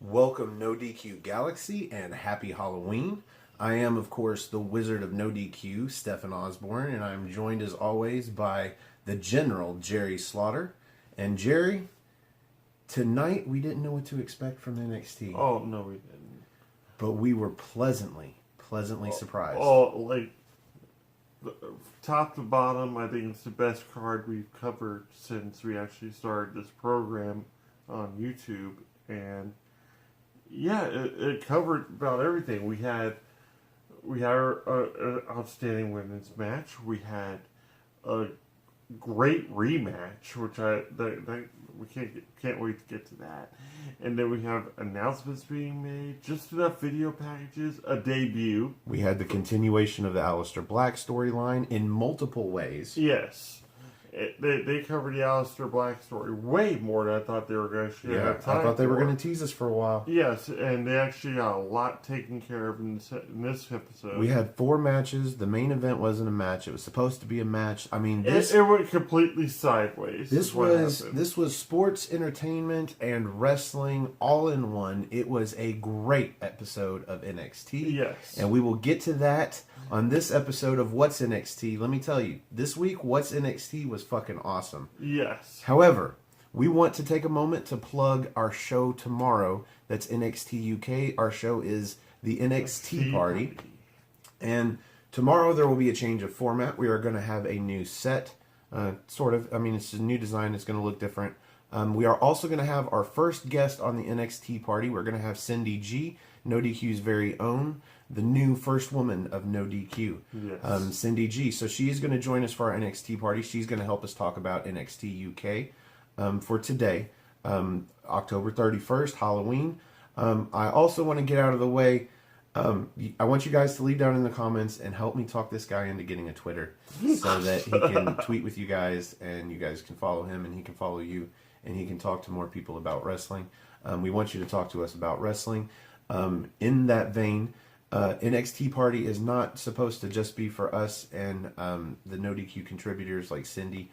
Welcome, No DQ Galaxy, and happy Halloween. I am, of course, the Wizard of No DQ, Stephen Osborne, and I'm joined, as always, by the General, Jerry Slaughter. And Jerry, tonight we didn't know what to expect from NXT. Oh, no, we didn't. But we were pleasantly surprised. Top to bottom, I think it's the best card we've covered since we actually started this program on YouTube. And yeah, it covered about everything. We had an outstanding women's match. We had a great rematch, which we can't wait to get to that. And then we have announcements being made, just enough video packages, a debut. We had the continuation of the Aleister Black storyline in multiple ways. Yes. They covered the Aleister Black story way more than I thought they were going to. Yeah, I thought they were going to tease us for a while. Yes, and they actually got a lot taken care of in this episode. We had 4 matches. The main event wasn't a match. It was supposed to be a match. I mean, it went completely sideways. This was sports, entertainment, and wrestling all in one. It was a great episode of NXT. Yes. And we will get to that on this episode of What's NXT. Let me tell you, this week, What's NXT was fucking awesome. Yes. However, we want to take a moment to plug our show tomorrow. That's NXT UK. Our show is the NXT Party. And tomorrow there will be a change of format. We are going to have a new set. Sort of. I mean, it's a new design. It's going to look different. We are also going to have our first guest on the NXT Party. We're going to have Cindy G, No DQ's very own, the new first woman of No DQ, yes. Cindy G. So she is going to join us for our NXT Party. She's going to help us talk about NXT UK for today, October 31st, Halloween. I also want to get out of the way. I want you guys to leave down in the comments and help me talk this guy into getting a Twitter so that he can tweet with you guys and you guys can follow him and he can follow you and he can talk to more people about wrestling. We want you to talk to us about wrestling. In that vein, NXT Party is not supposed to just be for us and the No DQ contributors like Cindy.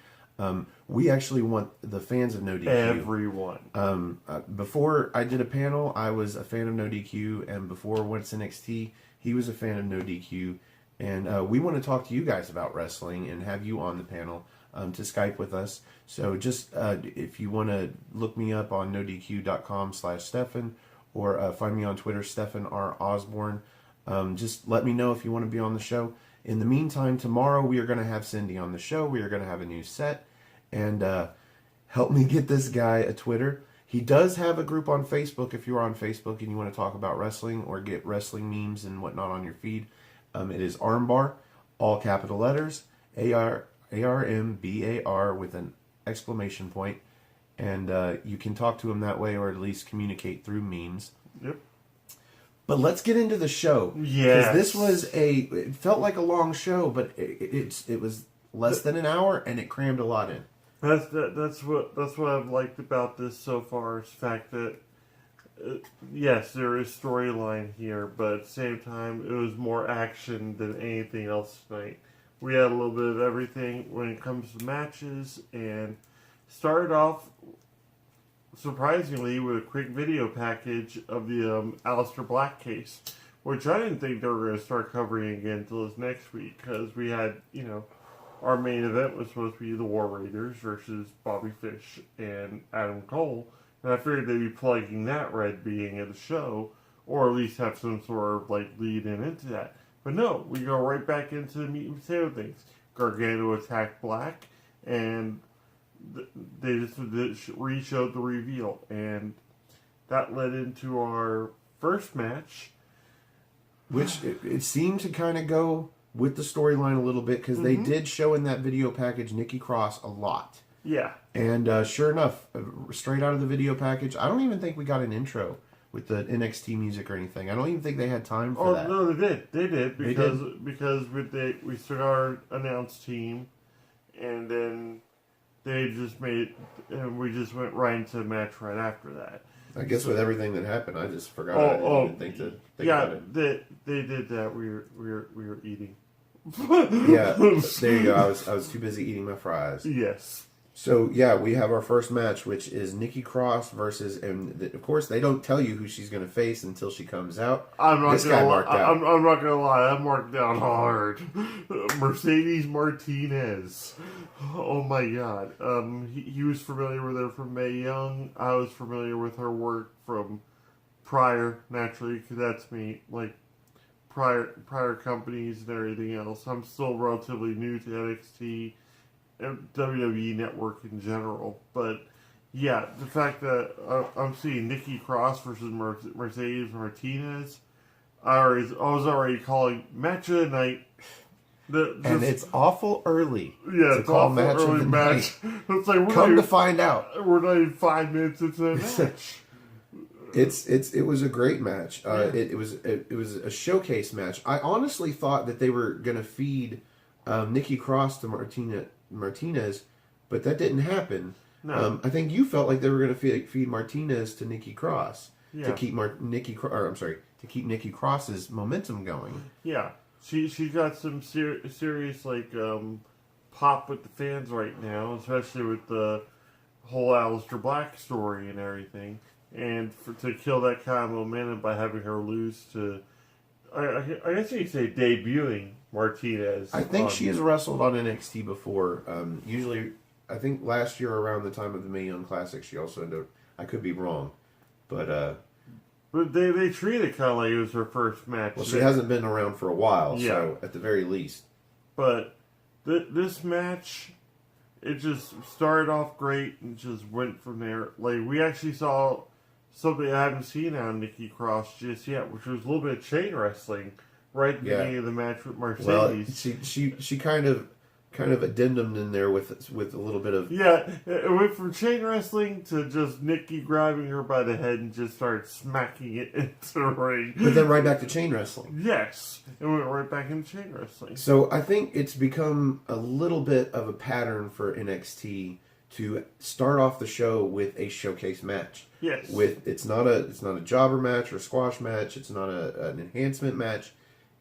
We actually want the fans of No DQ. Everyone. Before I did a panel, I was a fan of No DQ, and before What's NXT, he was a fan of No DQ. And we want to talk to you guys about wrestling and have you on the panel to Skype with us. So just if you want to look me up on nodq.com/Stefan or find me on Twitter, Stefan R. Osborne. Just let me know if you want to be on the show. In the meantime, tomorrow we are going to have Cindy on the show. We are going to have a new set. And help me get this guy a Twitter. He does have a group on Facebook if you're on Facebook and you want to talk about wrestling or get wrestling memes and whatnot on your feed. It is Armbar, all capital letters, ARMBAR with an exclamation point. And you can talk to him that way or at least communicate through memes. Yep. But let's get into the show. Yes. Because it felt like a long show, but it was less than an hour and it crammed a lot in. That's what I've liked about this so far is the fact that yes, there is storyline here, but at the same time it was more action than anything else tonight. We had a little bit of everything when it comes to matches and started off surprisingly with a quick video package of the Aleister Black case, which I didn't think they were going to start covering again until this next week because we had, our main event was supposed to be the War Raiders versus Bobby Fish and Adam Cole, and I figured they'd be plugging that red being of the show, or at least have some sort of lead in into that. But no, we go right back into the meat and potato things. Gargano attacked Black, and they just re-showed the reveal, and that led into our first match, which it seemed to kind of go with the storyline a little bit because they did show in that video package Nikki Cross a lot. Yeah. And sure enough, straight out of the video package, I don't even think we got an intro with the NXT music or anything. I don't even think they had time for that. Oh, no, they did. Because we started our announced team, and then they just and we just went right into the match right after that. I guess with everything that happened, I just forgot. I didn't even think about it. They did that. We were eating. Yeah, there you go. I was too busy eating my fries. Yes. So yeah, we have our first match, which is Nikki Cross versus, and of course they don't tell you who she's going to face until she comes out. I'm not This gonna guy lie. marked out. I'm not gonna lie. I'm marked down hard. Mercedes Martinez. Oh my god. He was familiar with her from Mae Young. I was familiar with her work from prior, naturally, because that's me. Like prior companies and everything else. I'm still relatively new to NXT and WWE Network in general, but yeah, the fact that I'm seeing Nikki Cross versus Mercedes Martinez, I was already calling match of the night. And it's awful early Yeah, to it's call awful match of early the match. night. It's like Come to find out, we're not even 5 minutes into the match. it was a great match. It was a showcase match. I honestly thought that they were going to feed Nikki Cross to Martinez, but that didn't happen. No. I think you felt like they were going to feed Martinez to Nikki Cross Yeah. to keep to keep Nikki Cross's momentum going. Yeah, she got some serious like pop with the fans right now, especially with the whole Aleister Black story and everything. And to kill that kind of momentum by having her lose to, I guess you could say debuting Martinez. I think she has wrestled on NXT before. Usually, I think last year around the time of the Mae Young Classic, she also ended up. I could be wrong, but they treat it kind of like it was her first match. well, she hasn't been around for a while, Yeah. so at the very least. But this match, it just started off great and just went from there. Like, we actually saw something I haven't seen out of Nikki Cross just yet, which was a little bit of chain wrestling right at the beginning of the match with Mercedes. Well, she kind of addendum in there with a little bit of Yeah, it went from chain wrestling to just Nikki grabbing her by the head and just started smacking it into the ring. but then right back to chain wrestling. Yes, it went right back into chain wrestling. So I think it's become a little bit of a pattern for NXT to start off the show with a showcase match. Yes. It's not a jobber match or squash match. It's not an enhancement match.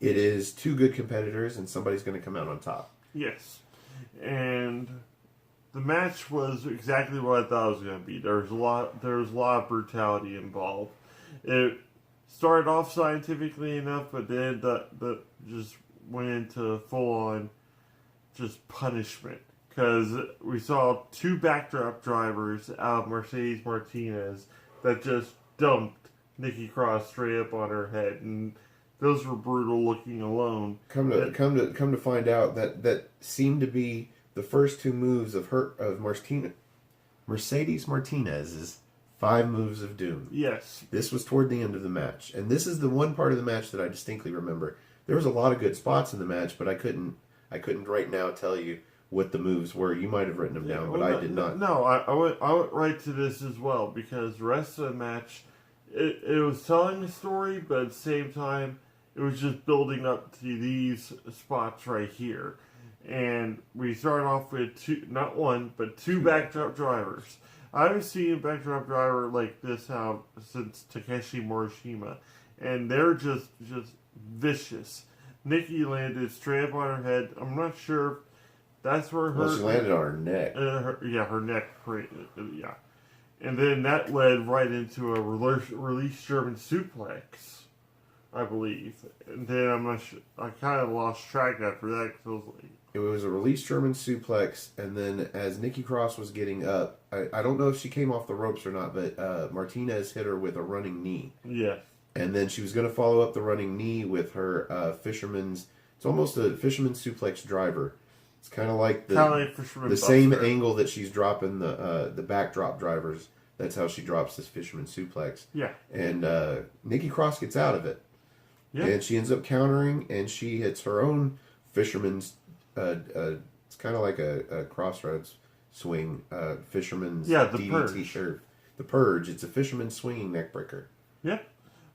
It is two good competitors and somebody's going to come out on top. Yes. And the match was exactly what I thought it was going to be. There was a lot of brutality involved. It started off scientifically enough, but then the just went into full on just punishment. Because we saw two backdrop drivers out of Mercedes Martinez that just dumped Nikki Cross straight up on her head, and those were brutal looking alone. Come to find out that seemed to be the first two moves of Mercedes Martinez's 5 moves of doom. Yes. This was toward the end of the match, and this is the one part of the match that I distinctly remember. There was a lot of good spots in the match, but I couldn't right now tell you what the moves were. You might have written them down, but I did not. No, I went right to this as well, because the rest of the match, it was telling the story, but at the same time, it was just building up to these spots right here. And we started off with not one, but two backdrop drivers. I haven't seen a backdrop driver like this out since Takeshi Morishima. And they're just vicious. Nikki landed straight up on her head. I'm not sure if that's where her... Well, she landed on her neck. Her neck. Yeah. And then that led right into a release German suplex, I believe. And then I'm not sure. I kind of lost track after that. Cause it was a release German suplex, and then as Nikki Cross was getting up, I don't know if she came off the ropes or not, but Martinez hit her with a running knee. Yeah. And then she was going to follow up the running knee with her fisherman's... It's almost a fisherman's suplex driver. It's kind of like the same angle that she's dropping the backdrop drivers. That's how she drops this fisherman suplex. Yeah. And Nikki Cross gets out of it. Yeah. And she ends up countering, and she hits her own fisherman's... it's kind of like a crossroads swing. Fisherman's the DDT. Purge. The Purge. It's a fisherman's swinging neckbreaker. Yeah.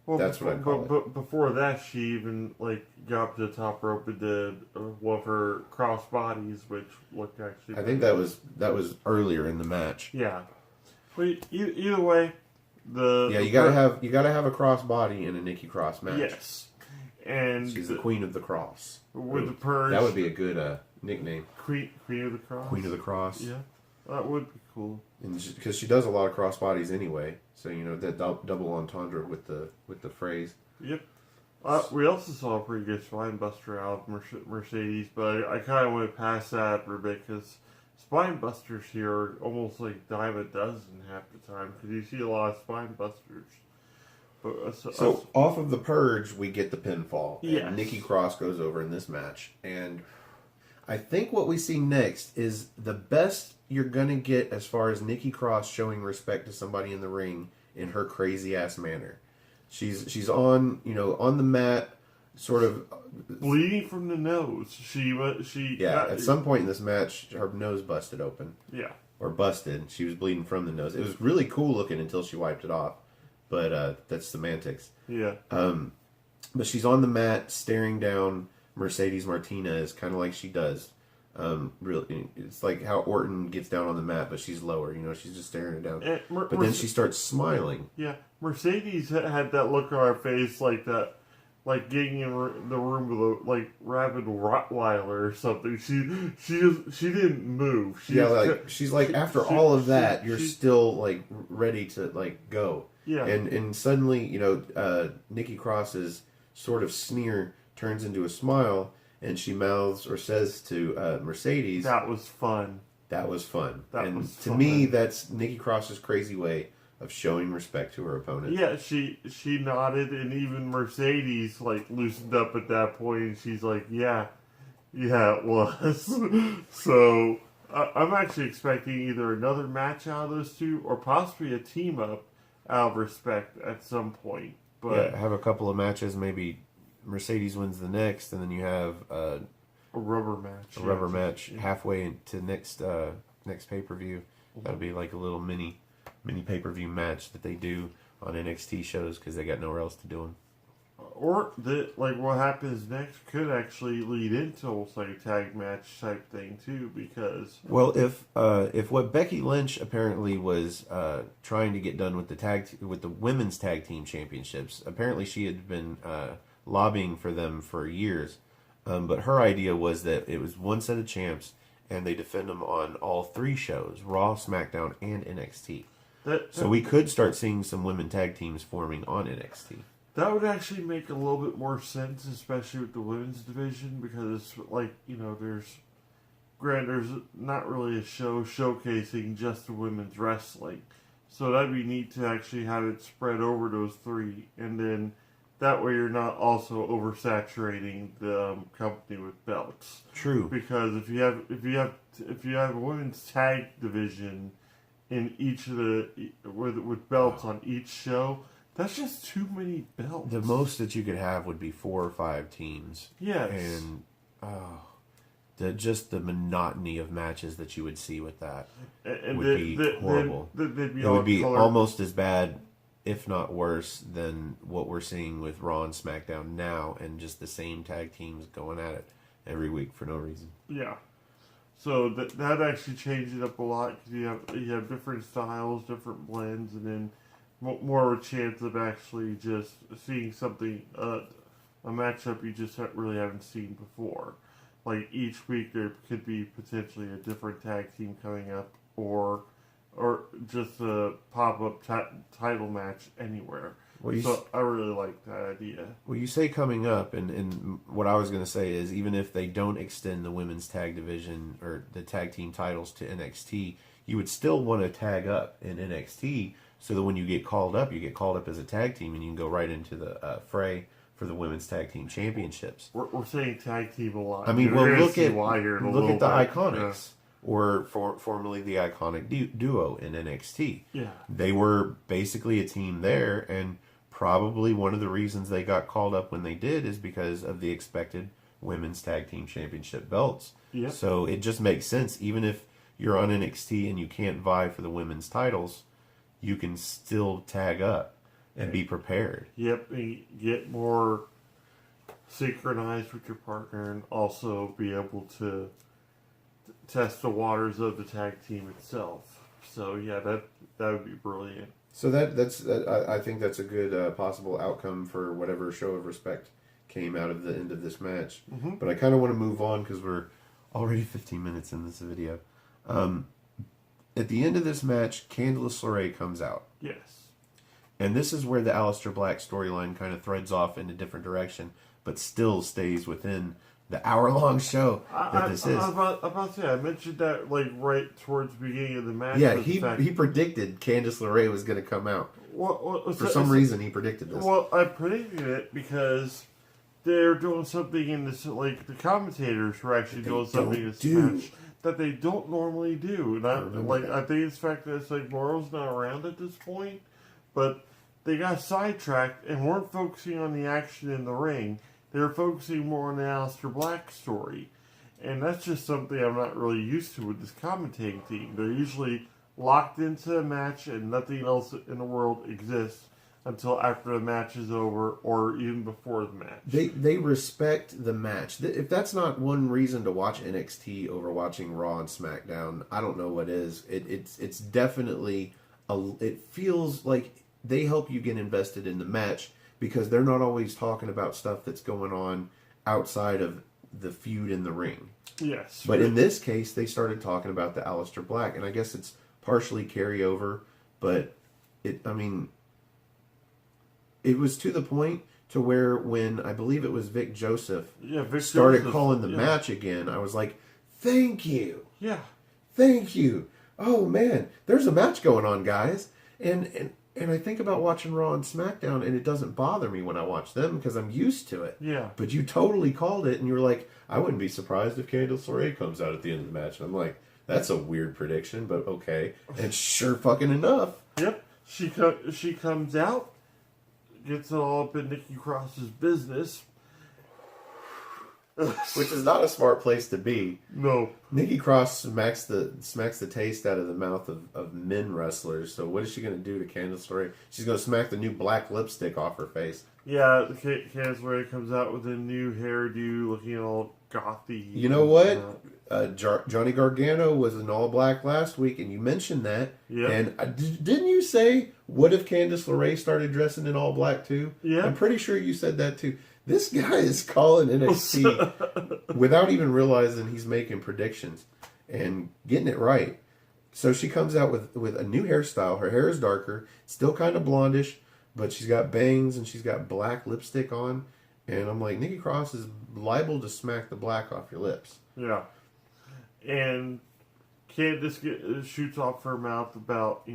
Well, that's what I call it. But before that, she even got up to the top rope and did one of her cross bodies, which looked actually. I think that was earlier in the match. Yeah, but either way, you gotta have a cross body in a Nikki Cross match. Yes, and she's the Queen of the Cross with the Purge. That would be a good nickname. Queen of the Cross. Queen of the Cross. Yeah. That would be cool. And because she does a lot of crossbodies anyway, so that double entendre with the phrase. Yep. We also saw a pretty good Spinebuster out of Mercedes, but I kind of went past that for a bit because Spinebusters here are almost like dime a dozen half the time because you see a lot of Spinebusters. But so off of the Purge, we get the pinfall. Yes. And Nikki Cross goes over in this match. And I think what we see next is the best you're going to get as far as Nikki Cross showing respect to somebody in the ring in her crazy-ass manner. She's on the mat, sort of bleeding from the nose. At some point in this match, her nose busted open. Yeah. Or busted. She was bleeding from the nose. It was really cool looking until she wiped it off. But that's semantics. Yeah. But she's on the mat staring down Mercedes Martinez, kind of like she does. Really, it's like how Orton gets down on the mat, but she's lower. She's just staring it down. But then she starts smiling. Yeah, Mercedes had that look on her face, like that, like getting in the room with a rabid Rottweiler or something. She didn't move. She's like after all of that, you're still like ready to like go. Yeah. And suddenly, Nikki Cross's sort of sneer turns into a smile, and she mouths or says to Mercedes, "That was fun." That was fun. To fun. me, that's Nikki Cross's crazy way of showing respect to her opponent. Yeah, she nodded, and even Mercedes loosened up at that point, and she's like, "Yeah, it was." So I'm actually expecting either another match out of those two, or possibly a team up out of respect at some point. But have a couple of matches. Maybe Mercedes wins the next, and then you have a rubber match. A rubber match halfway into next pay-per-view. That'll be like a little mini pay-per-view match that they do on NXT shows because they got nowhere else to do them. Or what happens next could actually lead into almost like a tag match type thing too, because if what Becky Lynch apparently was trying to get done with the women's tag team championships, apparently she had been lobbying for them for years, but her idea was that it was one set of champs and they defend them on all three shows: Raw, SmackDown, and NXT. So we could start seeing some women tag teams forming on NXT. That would actually make a little bit more sense, especially with the women's division, because there's not really a show showcasing just the women's wrestling. So that'd be neat to actually have it spread over those three, and then that way you're not also oversaturating the company with belts. True. Because if you have a women's tag division in each of with belts on each show, that's just too many belts. The most that you could have would be 4 or 5 teams. Yes. And the monotony of matches that you would see with that would be horrible. It would be almost as bad, if not worse, than what we're seeing with Raw and SmackDown now, and just the same tag teams going at it every week for no reason. Yeah. So that actually changed it up a lot, because you have different styles, different blends, and then more of a chance of actually just seeing something, a matchup you just really haven't seen before. Like each week there could be potentially a different tag team coming up, or just a pop-up title match anywhere. So I really like that idea. Well, you say coming up, and what I was going to say is, even if they don't extend the women's tag division or the tag team titles to NXT, you would still want to tag up in NXT, so that when you get called up as a tag team, and you can go right into the fray for the women's tag team championships. We're saying tag team a lot. I mean, look at the Iconics, or formerly the Iconic duo in NXT. Yeah, they were basically a team there, and probably one of the reasons they got called up when they did is because of the expected women's tag team championship belts. Yep. So it just makes sense, even if you're on NXT and you can't vie for the women's titles, you can still tag up and be prepared. Yep, and get more synchronized with your partner, and also be able to test the waters of the tag team itself. So yeah, that would be brilliant. So I think that's a good possible outcome for whatever show of respect came out of the end of this match. Mm-hmm. But I kind of want to move on because we're already 15 minutes in this video. At the end of this match, Candice LeRae comes out. Yes. And this is where the Aleister Black storyline kind of threads off in a different direction, but still stays within the hour-long show that this is. I was about to say, I mentioned that like right towards the beginning of the match. Yeah, he predicted Candice LeRae was going to come out. For some reason, he predicted this. Well, I predicted it because they're doing something in this, like the commentators were actually doing something in this match that they don't normally do. And I think it's the fact that it's like Morrow's not around at this point, but they got sidetracked and weren't focusing on the action in the ring. They were focusing more on the Aleister Black story. And that's just something I'm not really used to with this commentating team. They're usually locked into a match and nothing else in the world exists until after the match is over or even before the match. They respect the match. If that's not one reason to watch NXT over watching Raw and SmackDown, I don't know what is. It's definitely it feels like they help you get invested in the match because they're not always talking about stuff that's going on outside of the feud in the ring. Yes. But in this case, they started talking about the Aleister Black, and I guess it's partially carryover, but it was to the point to where when I believe it was Vic Joseph started calling the match again, I was like, thank you. Yeah. Thank you. Oh man, there's a match going on, guys. And I think about watching Raw and SmackDown, and it doesn't bother me when I watch them because I'm used to it. Yeah. But you totally called it, and you were like, I wouldn't be surprised if Candice LeRae comes out at the end of the match. And I'm like, that's a weird prediction, but okay. And sure fucking enough. Yep. She comes out, gets all up in Nikki Cross's business. Which is not a smart place to be. No. Nikki Cross smacks the taste out of the mouth of men wrestlers. So what is she going to do to Candice LeRae? She's going to smack the new black lipstick off her face. Yeah, Candice LeRae comes out with a new hairdo, looking all gothy. You know what? Johnny Gargano was in all black last week, and you mentioned that. Yeah. And didn't you say, what if Candice LeRae started dressing in all black too? Yeah. I'm pretty sure you said that too. This guy is calling NXT without even realizing he's making predictions and getting it right. So she comes out with a new hairstyle. Her hair is darker, still kind of blondish, but she's got bangs and she's got black lipstick on. And I'm like, Nikki Cross is liable to smack the black off your lips. Yeah. And Candice shoots off her mouth about,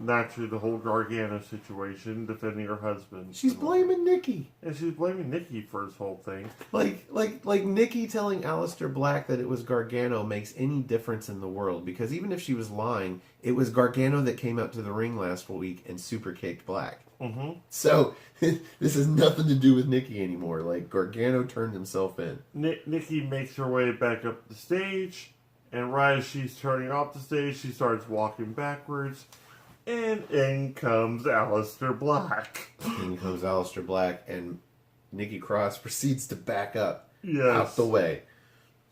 naturally the whole Gargano situation, defending her husband. She's blaming Nikki. And she's blaming Nikki for this whole thing. Like Nikki telling Aleister Black that it was Gargano makes any difference in the world. Because even if she was lying, it was Gargano that came out to the ring last week and super kicked Black. Mm-hmm. So, this has nothing to do with Nikki anymore. Like, Gargano turned himself in. Nikki makes her way back up the stage. And right as she's turning off the stage, she starts walking backwards. And in comes Aleister Black. In comes Aleister Black, and Nikki Cross proceeds to back up out the way.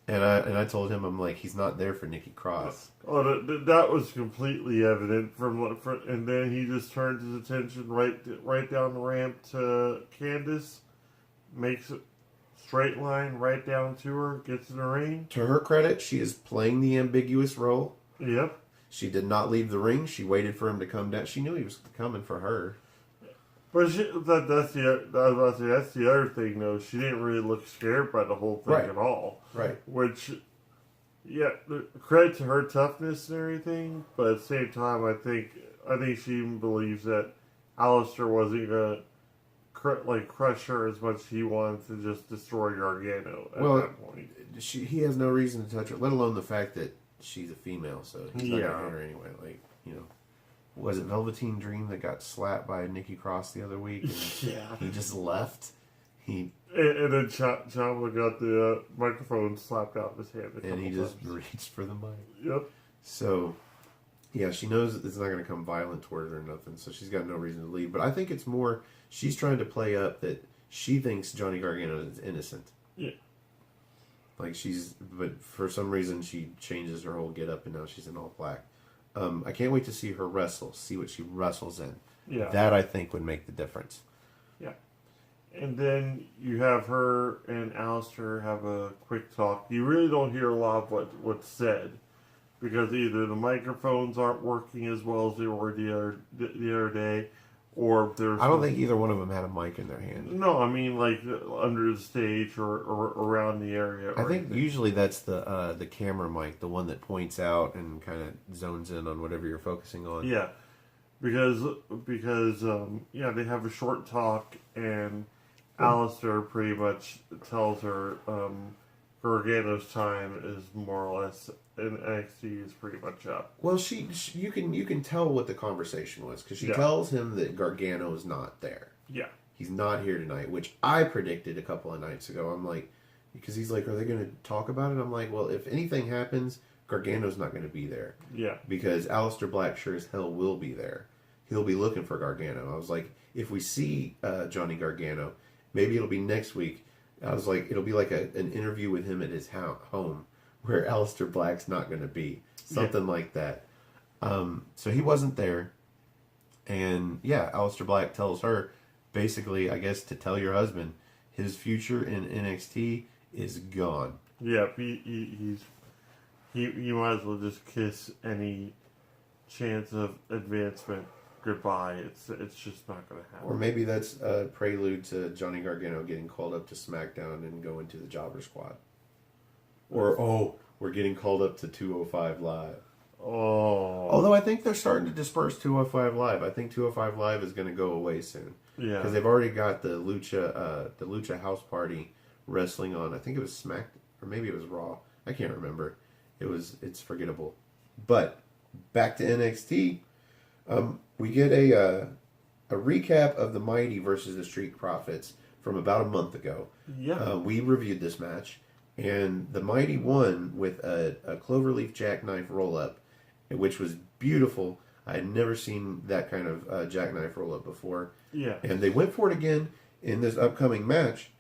And I told him, I'm like, he's not there for Nikki Cross. Oh, that was completely evident and then he just turns his attention right down the ramp to Candice, makes it straight line right down to her, gets in the ring. To her credit, she is playing the ambiguous role. Yep. She did not leave the ring. She waited for him to come down. She knew he was coming for her. But that's the other thing, though. She didn't really look scared by the whole thing at all. Right. Which, yeah, credit to her toughness and everything. But at the same time, I think she even believes that Aleister wasn't gonna crush her as much as he wanted to just destroy Gargano at that point. He has no reason to touch her, let alone the fact that she's a female, so he's not gonna hit her anyway. Was it Velveteen Dream that got slapped by Nikki Cross the other week? And he just left. And then Ciampa got the microphone slapped out of his hand. And he just reached for the mic. Yep. So, yeah, she knows that it's not going to come violent toward her or nothing, so she's got no reason to leave. But I think it's more, she's trying to play up that she thinks Johnny Gargano is innocent. Yeah. But for some reason she changes her whole get up and now she's in all black. I can't wait to see her wrestle, see what she wrestles in. Yeah. That I think would make the difference. Yeah. And then you have her and Aleister have a quick talk. You really don't hear a lot of what's said. because either the microphones aren't working as well as they were the other day, or there's. I don't think either one of them had a mic in their hand. No, I mean like under the stage or around the area. I think usually that's the camera mic, the one that points out and kind of zones in on whatever you're focusing on. Yeah, because yeah, they have a short talk, and Alistair pretty much tells her Gargano's time is more or less in NXT is pretty much up. Well, you can tell what the conversation was because she tells him that Gargano is not there. Yeah, he's not here tonight, which I predicted a couple of nights ago. I'm like, because he's like, are they going to talk about it? I'm like, well, if anything happens, Gargano's not going to be there. Yeah, because Aleister Black sure as hell will be there. He'll be looking for Gargano. I was like, if we see Johnny Gargano, maybe it'll be next week. I was like, it'll be like an interview with him at his home where Aleister Black's not going to be. Something like that. So he wasn't there. And yeah, Aleister Black tells her, basically, I guess, to tell your husband, his future in NXT is gone. Yeah, he might as well just kiss any chance of advancement goodbye. It's just not going to happen. Or maybe that's a prelude to Johnny Gargano getting called up to SmackDown and going to the Jobber Squad. Or, we're getting called up to 205 Live. Oh. Although I think they're starting to disperse 205 Live. I think 205 Live is going to go away soon. Yeah. Because they've already got the Lucha House Party wrestling on. I think it was Smack, or maybe it was Raw. I can't remember. It's forgettable. But back to NXT. We get a recap of the Mighty versus the Street Profits from about a month ago. Yeah. We reviewed this match, and the Mighty won with a cloverleaf jackknife roll-up, which was beautiful. I had never seen that kind of jackknife roll-up before. Yeah. And they went for it again in this upcoming match.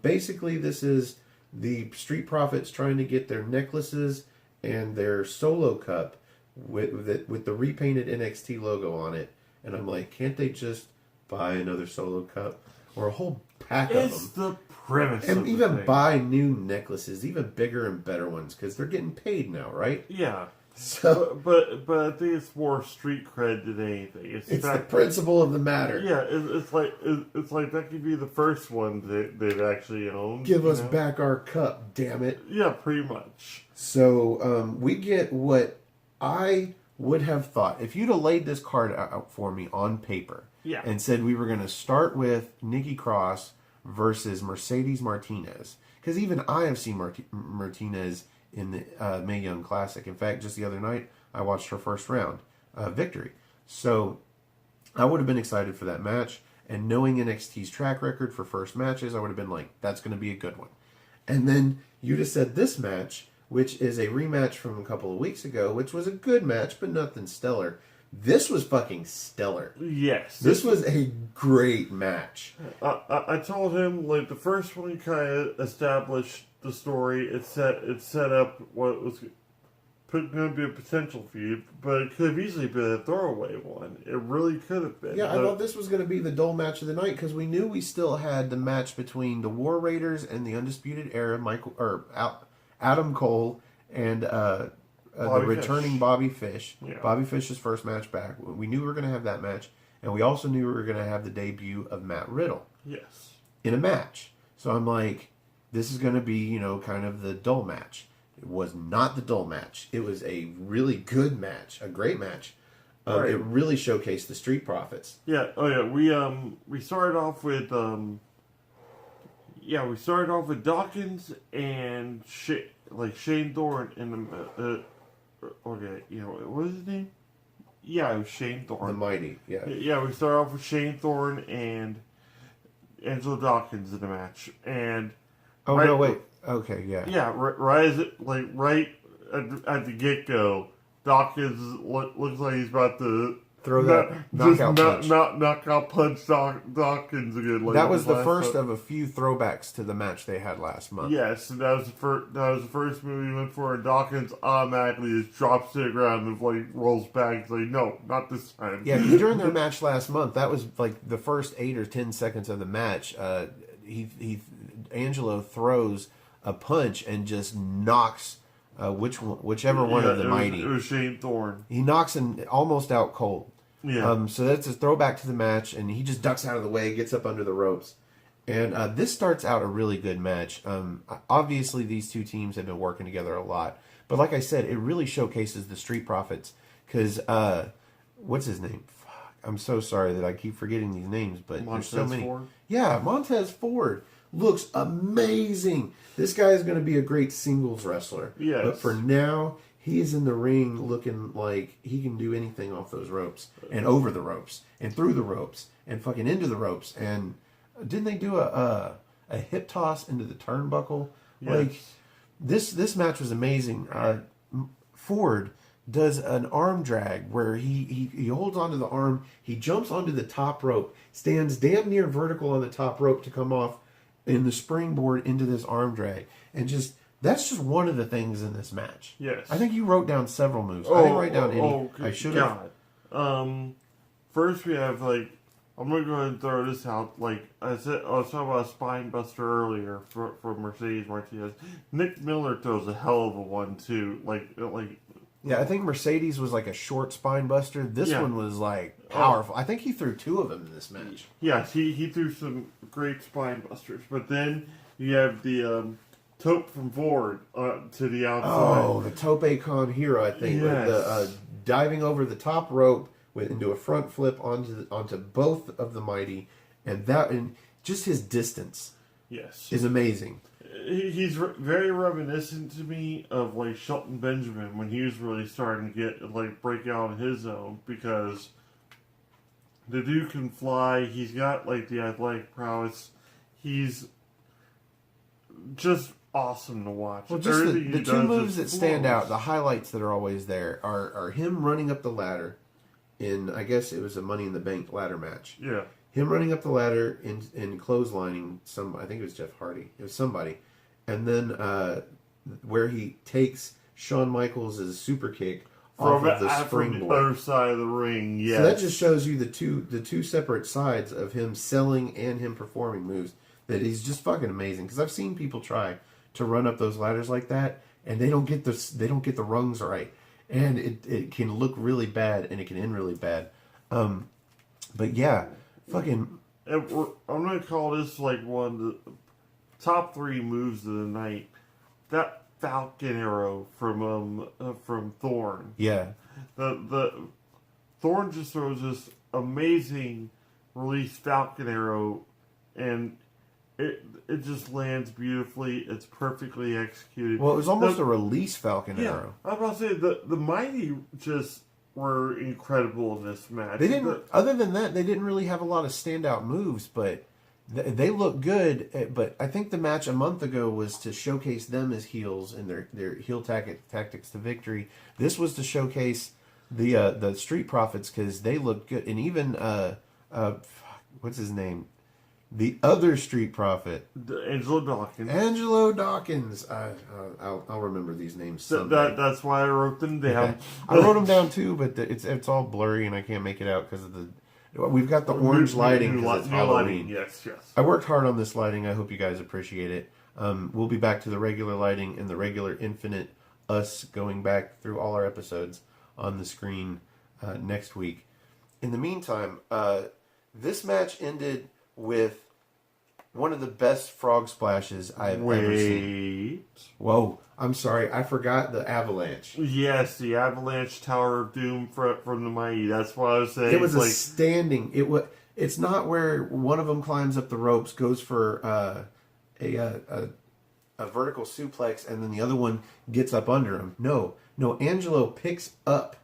Basically, this is the Street Profits trying to get their necklaces and their solo cup with the repainted NXT logo on it, and I'm like, can't they just buy another solo cup or a whole pack of them? It's the premise, and of the even thing. buy new necklaces, even bigger and better ones, because they're getting paid now, right? Yeah. So, but I think it's more street cred than anything. It's the principle of the matter. Yeah, it's like that could be the first one that they've actually owned. Give us back our cup, damn it. Yeah, pretty much. So we get what I would have thought. If you'd have laid this card out for me on paper and said we were going to start with Nikki Cross versus Mercedes Martinez, because even I have seen Martinez in the Mae Young Classic. In fact, just the other night, I watched her first round victory. So I would have been excited for that match. And knowing NXT's track record for first matches, I would have been like, that's going to be a good one. And then you just said this match, which is a rematch from a couple of weeks ago, which was a good match, but nothing stellar. This was fucking stellar. Yes. This was a great match. I told him, like, the first one kind of established the story. It set up what was going to be a potential feud, but it could have easily been a throwaway one. It really could have been. Yeah, I thought this was going to be the dull match of the night because we knew we still had the match between the War Raiders and the Undisputed Era, Adam Cole and the returning Bobby Fish. Yeah. Bobby Fish's first match back. We knew we were going to have that match, and we also knew we were going to have the debut of Matt Riddle. Yes. In a match. So I'm like, this is going to be, kind of the dull match. It was not the dull match. It was a really good match, a great match. Right. It really showcased the Street Profits. Yeah. Oh yeah. We started off with Dawkins and Shane Thorne in the okay. What was his name? Yeah, it was Shane Thorne. The Mighty. Yeah. Yeah. We started off with Shane Thorne and Angelo Dawkins in the match, and no, wait. Okay, yeah. Yeah, right at the get go, Dawkins looks like he's about to throw that knockout punch Dawkins again. Like that was the first of a few throwbacks to the match they had last month. Yes, and that was the first move he went for, and Dawkins automatically just drops to the ground and rolls back. He's like, no, not this time. Yeah, because during their match last month, that was like the first 8 or 10 seconds of the match. Angelo throws a punch and just knocks whichever one of the mighty. It was Shane Thorne. He knocks him almost out cold. Yeah. So that's a throwback to the match, and he just ducks out of the way, gets up under the ropes. And this starts out a really good match. Obviously, these two teams have been working together a lot. But like I said, it really showcases the Street Profits. Because, what's his name? Fuck, I'm so sorry that I keep forgetting these names, but Montez there's so many. Ford? Yeah, Montez Ford looks amazing. This guy is going to be a great singles wrestler. Yes. But for now, he is in the ring looking like he can do anything off those ropes. And over the ropes. And through the ropes. And fucking into the ropes. And didn't they do a hip toss into the turnbuckle? Yes. Like, this match was amazing. Ford does an arm drag where he holds onto the arm, he jumps onto the top rope, stands damn near vertical on the top rope to come off in the springboard into this arm drag. And that's just one of the things in this match. Yes. I think you wrote down several moves. I didn't write down any. I should have. First we have, like, I'm going to go ahead and throw this out. Like I said, I was talking about a spine buster earlier for Mercedes Martinez. Nick Miller throws a hell of a one, too. Yeah, I think Mercedes was like a short spine buster. This Yeah. one was like powerful. I think he threw two of them in this match. Yes, he threw some great spine busters. But then you have the tope from Ford to the outside. Oh, the Tope Con Hero, I think. Yes. The diving over the top rope into a front flip onto both of the Mighty. And just his distance Yes. is amazing. He's very reminiscent to me of, like, Shelton Benjamin when he was really starting to get, like, break out in his zone, because the dude can fly. He's got, like, the athletic prowess. He's just awesome to watch. Well, just Everything the he two does moves is that stand flawless. out, the highlights that are always there, are him running up the ladder in, I guess it was a Money in the Bank ladder match. Yeah. Him running up the ladder and clotheslining I think it was Jeff Hardy. It was somebody. And then where he takes Shawn Michaels' super kick off of the From the springboard. other side of the ring, yes. So that just shows you the two separate sides of him selling and him performing moves. That he's just fucking amazing. Because I've seen people try to run up those ladders like that, and they don't get the rungs right, and it can look really bad, and it can end really bad. But yeah, fucking. I'm gonna call this, like, one of the top 3 moves of the night. That Falcon Arrow from Thorne. Yeah. The Thorne just throws this amazing release Falcon Arrow, and it just lands beautifully. It's perfectly executed. Well, it was almost a release Falcon Arrow. I was about to say the Mighty just were incredible in this match. They didn't. Other than that, they didn't really have a lot of standout moves, but they look good. But I think the match a month ago was to showcase them as heels and their heel tactics to victory. This was to showcase the Street Profits because they look good, and even what's his name, the other Street Profit, Angelo Dawkins. Angelo Dawkins. I'll remember these names someday. That's why I wrote them down. I wrote them down too, but it's all blurry and I can't make it out because of we've got the orange lighting because it's Halloween. Yes. I worked hard on this lighting. I hope you guys appreciate it. We'll be back to the regular lighting and the regular infinite us going back through all our episodes on the screen next week. In the meantime, this match ended with one of the best frog splashes I've ever seen. Whoa, I'm sorry. I forgot the avalanche. Yes, the Avalanche Tower of Doom from the Mighty. That's what I was saying. It was a standing. It's not where one of them climbs up the ropes, goes for a vertical suplex, and then the other one gets up under him. No. Angelo picks up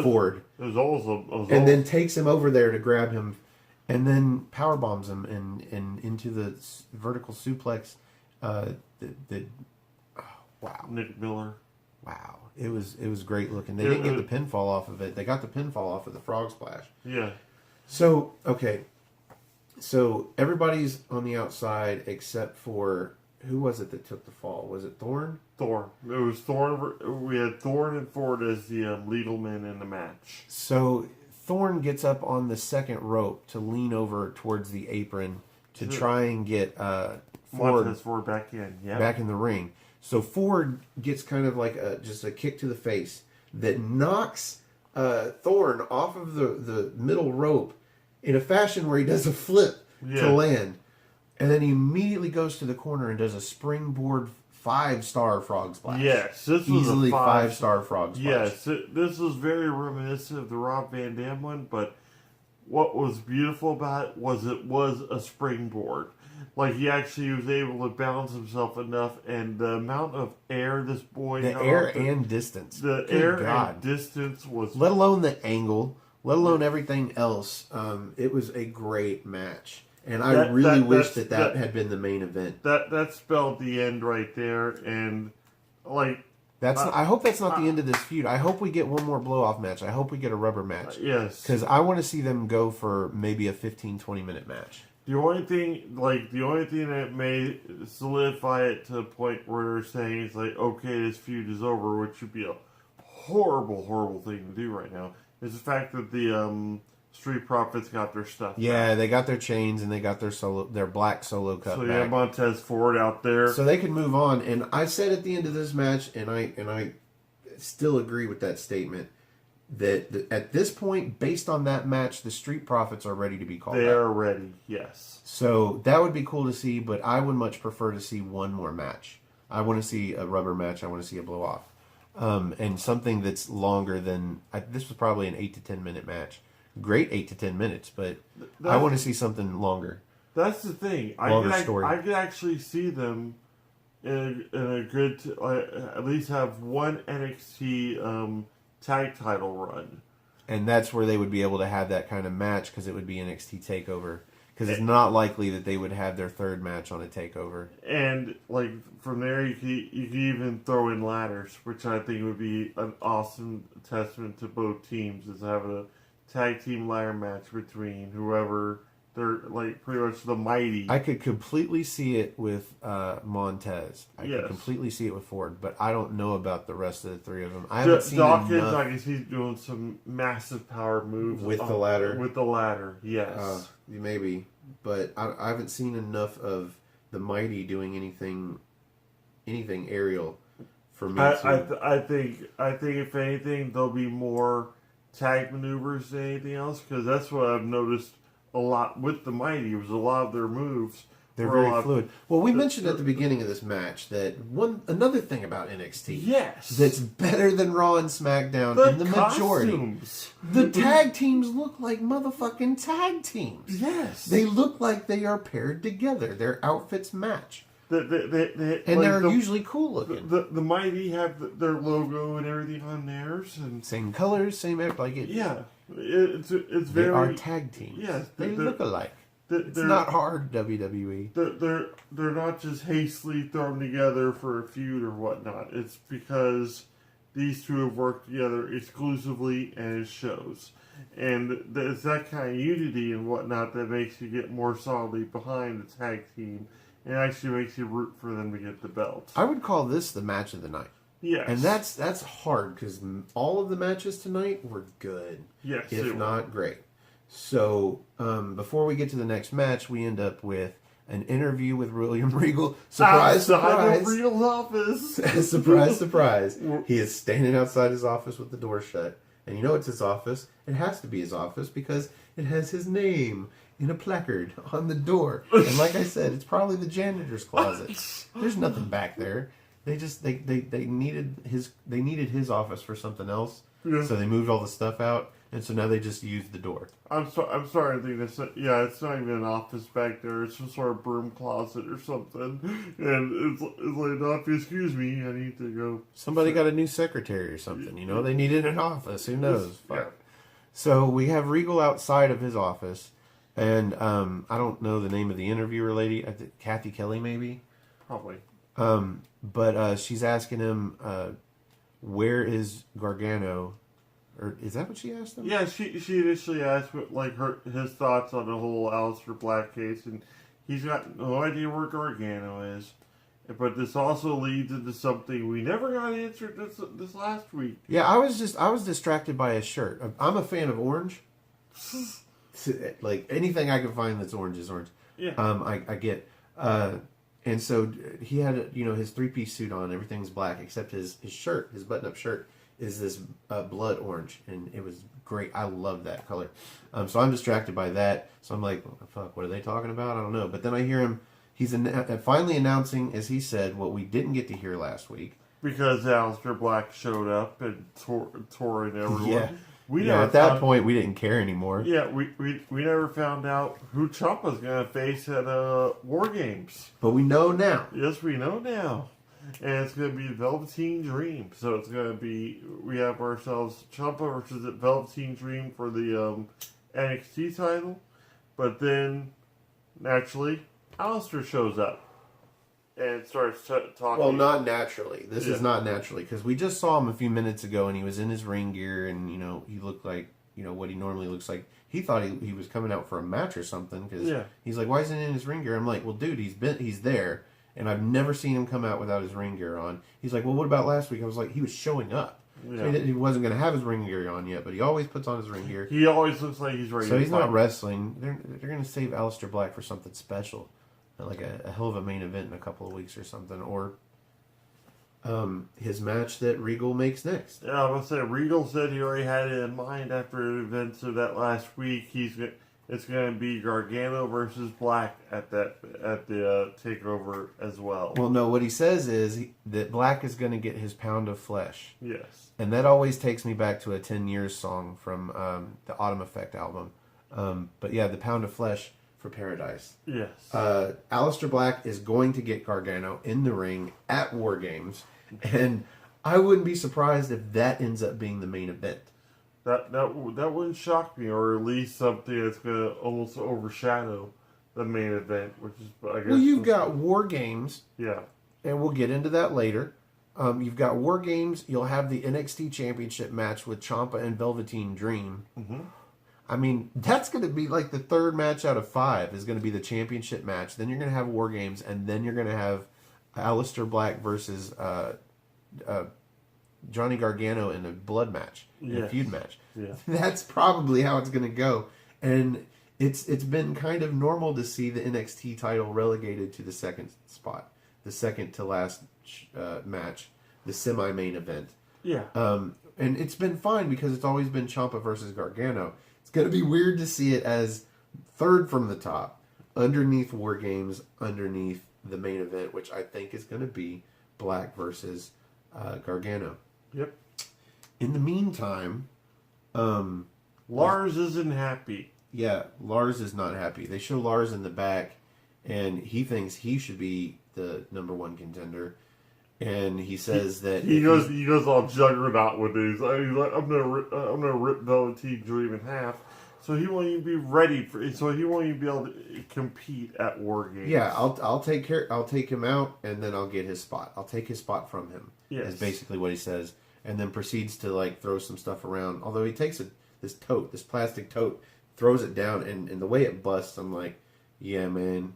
Ford, and then takes him over there to grab him, and then power bombs him and into the vertical suplex. Wow. Nick Miller. Wow. It was great looking. They didn't get the pinfall off of it. They got the pinfall off of the frog splash. Yeah. So, okay. So, everybody's on the outside except for... Who was it that took the fall? Was it Thorne? Thorne. It was Thorne. We had Thorne and Ford as the legal men in the match. So, Thorne gets up on the second rope to lean over towards the apron to try and get Ford back in. Yeah. Back in the ring. So Ford gets kind of like just a kick to the face that knocks Thorne off of the middle rope in a fashion where he does a flip to land. And then he immediately goes to the corner and does a springboard 5-star frog splash. Yes, this was easily a 5-star frog splash. Yes, this was very reminiscent of the Rob Van Dam one, but what was beautiful about it was a springboard. Like, he actually was able to balance himself enough, and the amount of air this boy The held air off and distance. The Good air God. and distance was... Let alone the angle, let alone everything else. It was a great match. And I really wish that had been the main event. That spelled the end right there, and, like... I hope that's not the end of this feud. I hope we get one more blow-off match. I hope we get a rubber match. Yes. Because I want to see them go for maybe a 15, 20-minute match. The only thing that may solidify it to a point where they're saying it's like, okay, this feud is over, which would be a horrible, horrible thing to do right now, is the fact that the Street Profits got their stuff. Yeah, they got their chains and they got their black solo cup. So back. Montez Ford out there, so they can move on. And I said at the end of this match, and I still agree with that statement, that at this point, based on that match, the Street Profits are ready to be called. They are ready, yes. So that would be cool to see, but I would much prefer to see one more match. I want to see a rubber match. I want to see a blow off, and something that's longer than this was probably an 8 to 10 minute match. Great 8 to 10 minutes, but I want to see something longer. That's the thing. Story. I could actually see them in a good, at least have one NXT tag title run. And that's where they would be able to have that kind of match because it would be NXT TakeOver. Because it's not likely that they would have their third match on a TakeOver. And, like, from there you could even throw in ladders, which I think would be an awesome testament to both teams, is having a tag team ladder match between whoever... They're, like, pretty much the mighty. I could completely see it with Montez. I could completely see it with Ford, but I don't know about the rest of the three of them. I haven't seen Dawkins, enough. I guess he's doing some massive power moves. With the ladder? With the ladder, yes. Maybe. But I haven't seen enough of the mighty doing anything aerial for me I think if anything, there'll be more tag maneuvers than anything else, because that's what I've noticed a lot with the mighty. Was a lot of their moves. They're very fluid. Well, we mentioned at the beginning of this match that another thing about NXT, that's better than Raw and SmackDown in the majority. The tag teams look like motherfucking tag teams. Yes, they look like they are paired together. Their outfits match. And they're usually cool looking. The mighty have their logo and everything on theirs, and same colors, same everything. Yeah. It's very. They are tag teams. Yes, they look alike. It's not hard, WWE. They're not just hastily thrown together for a feud or whatnot. It's because these two have worked together exclusively, and it shows. And it's that kind of unity and whatnot that makes you get more solidly behind the tag team, and actually makes you root for them to get the belt. I would call this the match of the night. Yes. And that's hard because all of the matches tonight were good. Yes. If not great. So, before we get to the next match, we end up with an interview with William Regal. Surprise, surprise. Regal's office. Surprise, surprise. He is standing outside his office with the door shut. And you know it's his office. It has to be his office because it has his name in a placard on the door. And like I said, it's probably the janitor's closet. There's nothing back there. They just they needed his office for something else, so they moved all the stuff out, and so now they just used the door. I'm sorry. I think it's not even an office back there. It's some sort of broom closet or something, and it's like, excuse me, I need to go. Somebody got a new secretary or something. You know, they needed an office. Who knows? Yeah. So we have Regal outside of his office, and I don't know the name of the interviewer lady. I think Kathy Kelly, maybe. Probably. But she's asking him, where is Gargano? Or is that what she asked him? Yeah, she initially asked his thoughts on the whole Aleister Black case, and he's got no idea where Gargano is. But this also leads into something we never got answered this last week. Yeah, I was distracted by his shirt. I'm a fan of orange. Like anything I can find that's orange is orange. Yeah. I get. And so he had, his three-piece suit on. Everything's black except his shirt, his button-up shirt, is this blood orange, and it was great. I love that color. So I'm distracted by that. So I'm like, fuck, what are they talking about? I don't know. But then I hear him. He's finally announcing, as he said, what we didn't get to hear last week. Because Aleister Black showed up and tore in everyone. Yeah. At that point, we didn't care anymore. Yeah, we never found out who Ciampa's going to face at War Games. But we know now. Yes, we know now. And it's going to be Velveteen Dream. So it's going to be, we have ourselves Ciampa versus Velveteen Dream for the NXT title. But then, naturally, Aleister shows up and starts talking. Well, not naturally. This is not naturally, because we just saw him a few minutes ago, and he was in his ring gear, and he looked like what he normally looks like. He thought he was coming out for a match or something, because he's like, "Why isn't he in his ring gear?" I'm like, "Well, dude, he's there, and I've never seen him come out without his ring gear on." He's like, "Well, what about last week?" I was like, "He was showing up." Yeah. So he wasn't going to have his ring gear on yet, but he always puts on his ring gear. He always looks like he's ready. So he's not wrestling. They're going to save Aleister Black for something special, like a hell of a main event in a couple of weeks or something, or his match that Regal makes next. Yeah, I was going to say, Regal said he already had it in mind after the events of that last week. It's going to be Gargano versus Black at the takeover as well. Well, no, what he says is that Black is going to get his pound of flesh. Yes. And that always takes me back to a 10 Years song from the Autumn Effect album. But yeah, the pound of flesh for Paradise. Yes. Aleister Black is going to get Gargano in the ring at War Games. And I wouldn't be surprised if that ends up being the main event. That wouldn't shock me, or at least something that's going to almost overshadow the main event, which is, I guess... Well, you've got War Games. Yeah. And we'll get into that later. You've got War Games. You'll have the NXT Championship match with Ciampa and Velveteen Dream. Mm-hmm. I mean, that's going to be like the third match out of 5 is going to be the championship match. Then you're going to have War Games, and then you're going to have Aleister Black versus Johnny Gargano in a blood match, in a feud match. Yeah. That's probably how it's going to go. And it's been kind of normal to see the NXT title relegated to the second spot, the second to last match, the semi-main event. Yeah. And it's been fine because it's always been Ciampa versus Gargano. It's going to be weird to see it as third from the top, underneath War Games, underneath the main event, which I think is going to be Black versus Gargano. Yep. In the meantime, Lars isn't happy. Yeah, Lars is not happy. They show Lars in the back, and he thinks he should be the number 1 contender. And he says that he goes all juggernaut with these. He's like, I'm gonna rip Velveteen Dream in half. So he won't even be ready for. So he won't even be able to compete at War Games. Yeah, I'll take him out, and then I'll get his spot. I'll take his spot from him. Yes. Is basically what he says, and then proceeds to like throw some stuff around. Although he takes this plastic tote, throws it down, and the way it busts, I'm like, yeah, man.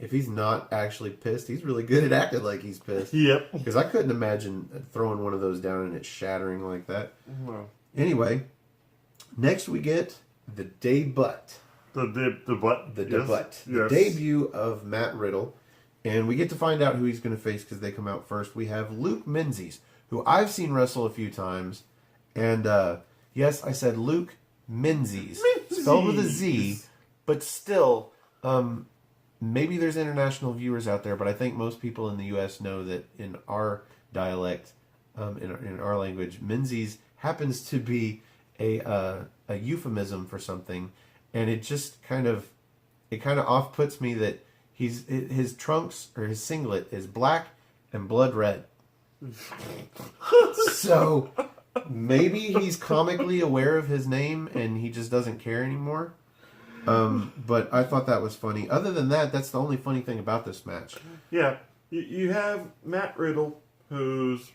If he's not actually pissed, he's really good at acting like he's pissed. Yep. Because I couldn't imagine throwing one of those down and it shattering like that. No. Anyway, next we get the debut. The debut. Yes. The debut of Matt Riddle. And we get to find out who he's going to face because they come out first. We have Luke Menzies, who I've seen wrestle a few times. And yes, I said Luke Menzies. Spelled with a Z. But still... maybe there's international viewers out there, but I think most people in the U.S. know that in our dialect, in our language, Menzies happens to be a euphemism for something, and it just kind of off-puts me that his trunks or his singlet is black and blood red. So maybe he's comically aware of his name and he just doesn't care anymore. But I thought that was funny. Other than that, that's the only funny thing about this match. Yeah. You have Matt Riddle, who's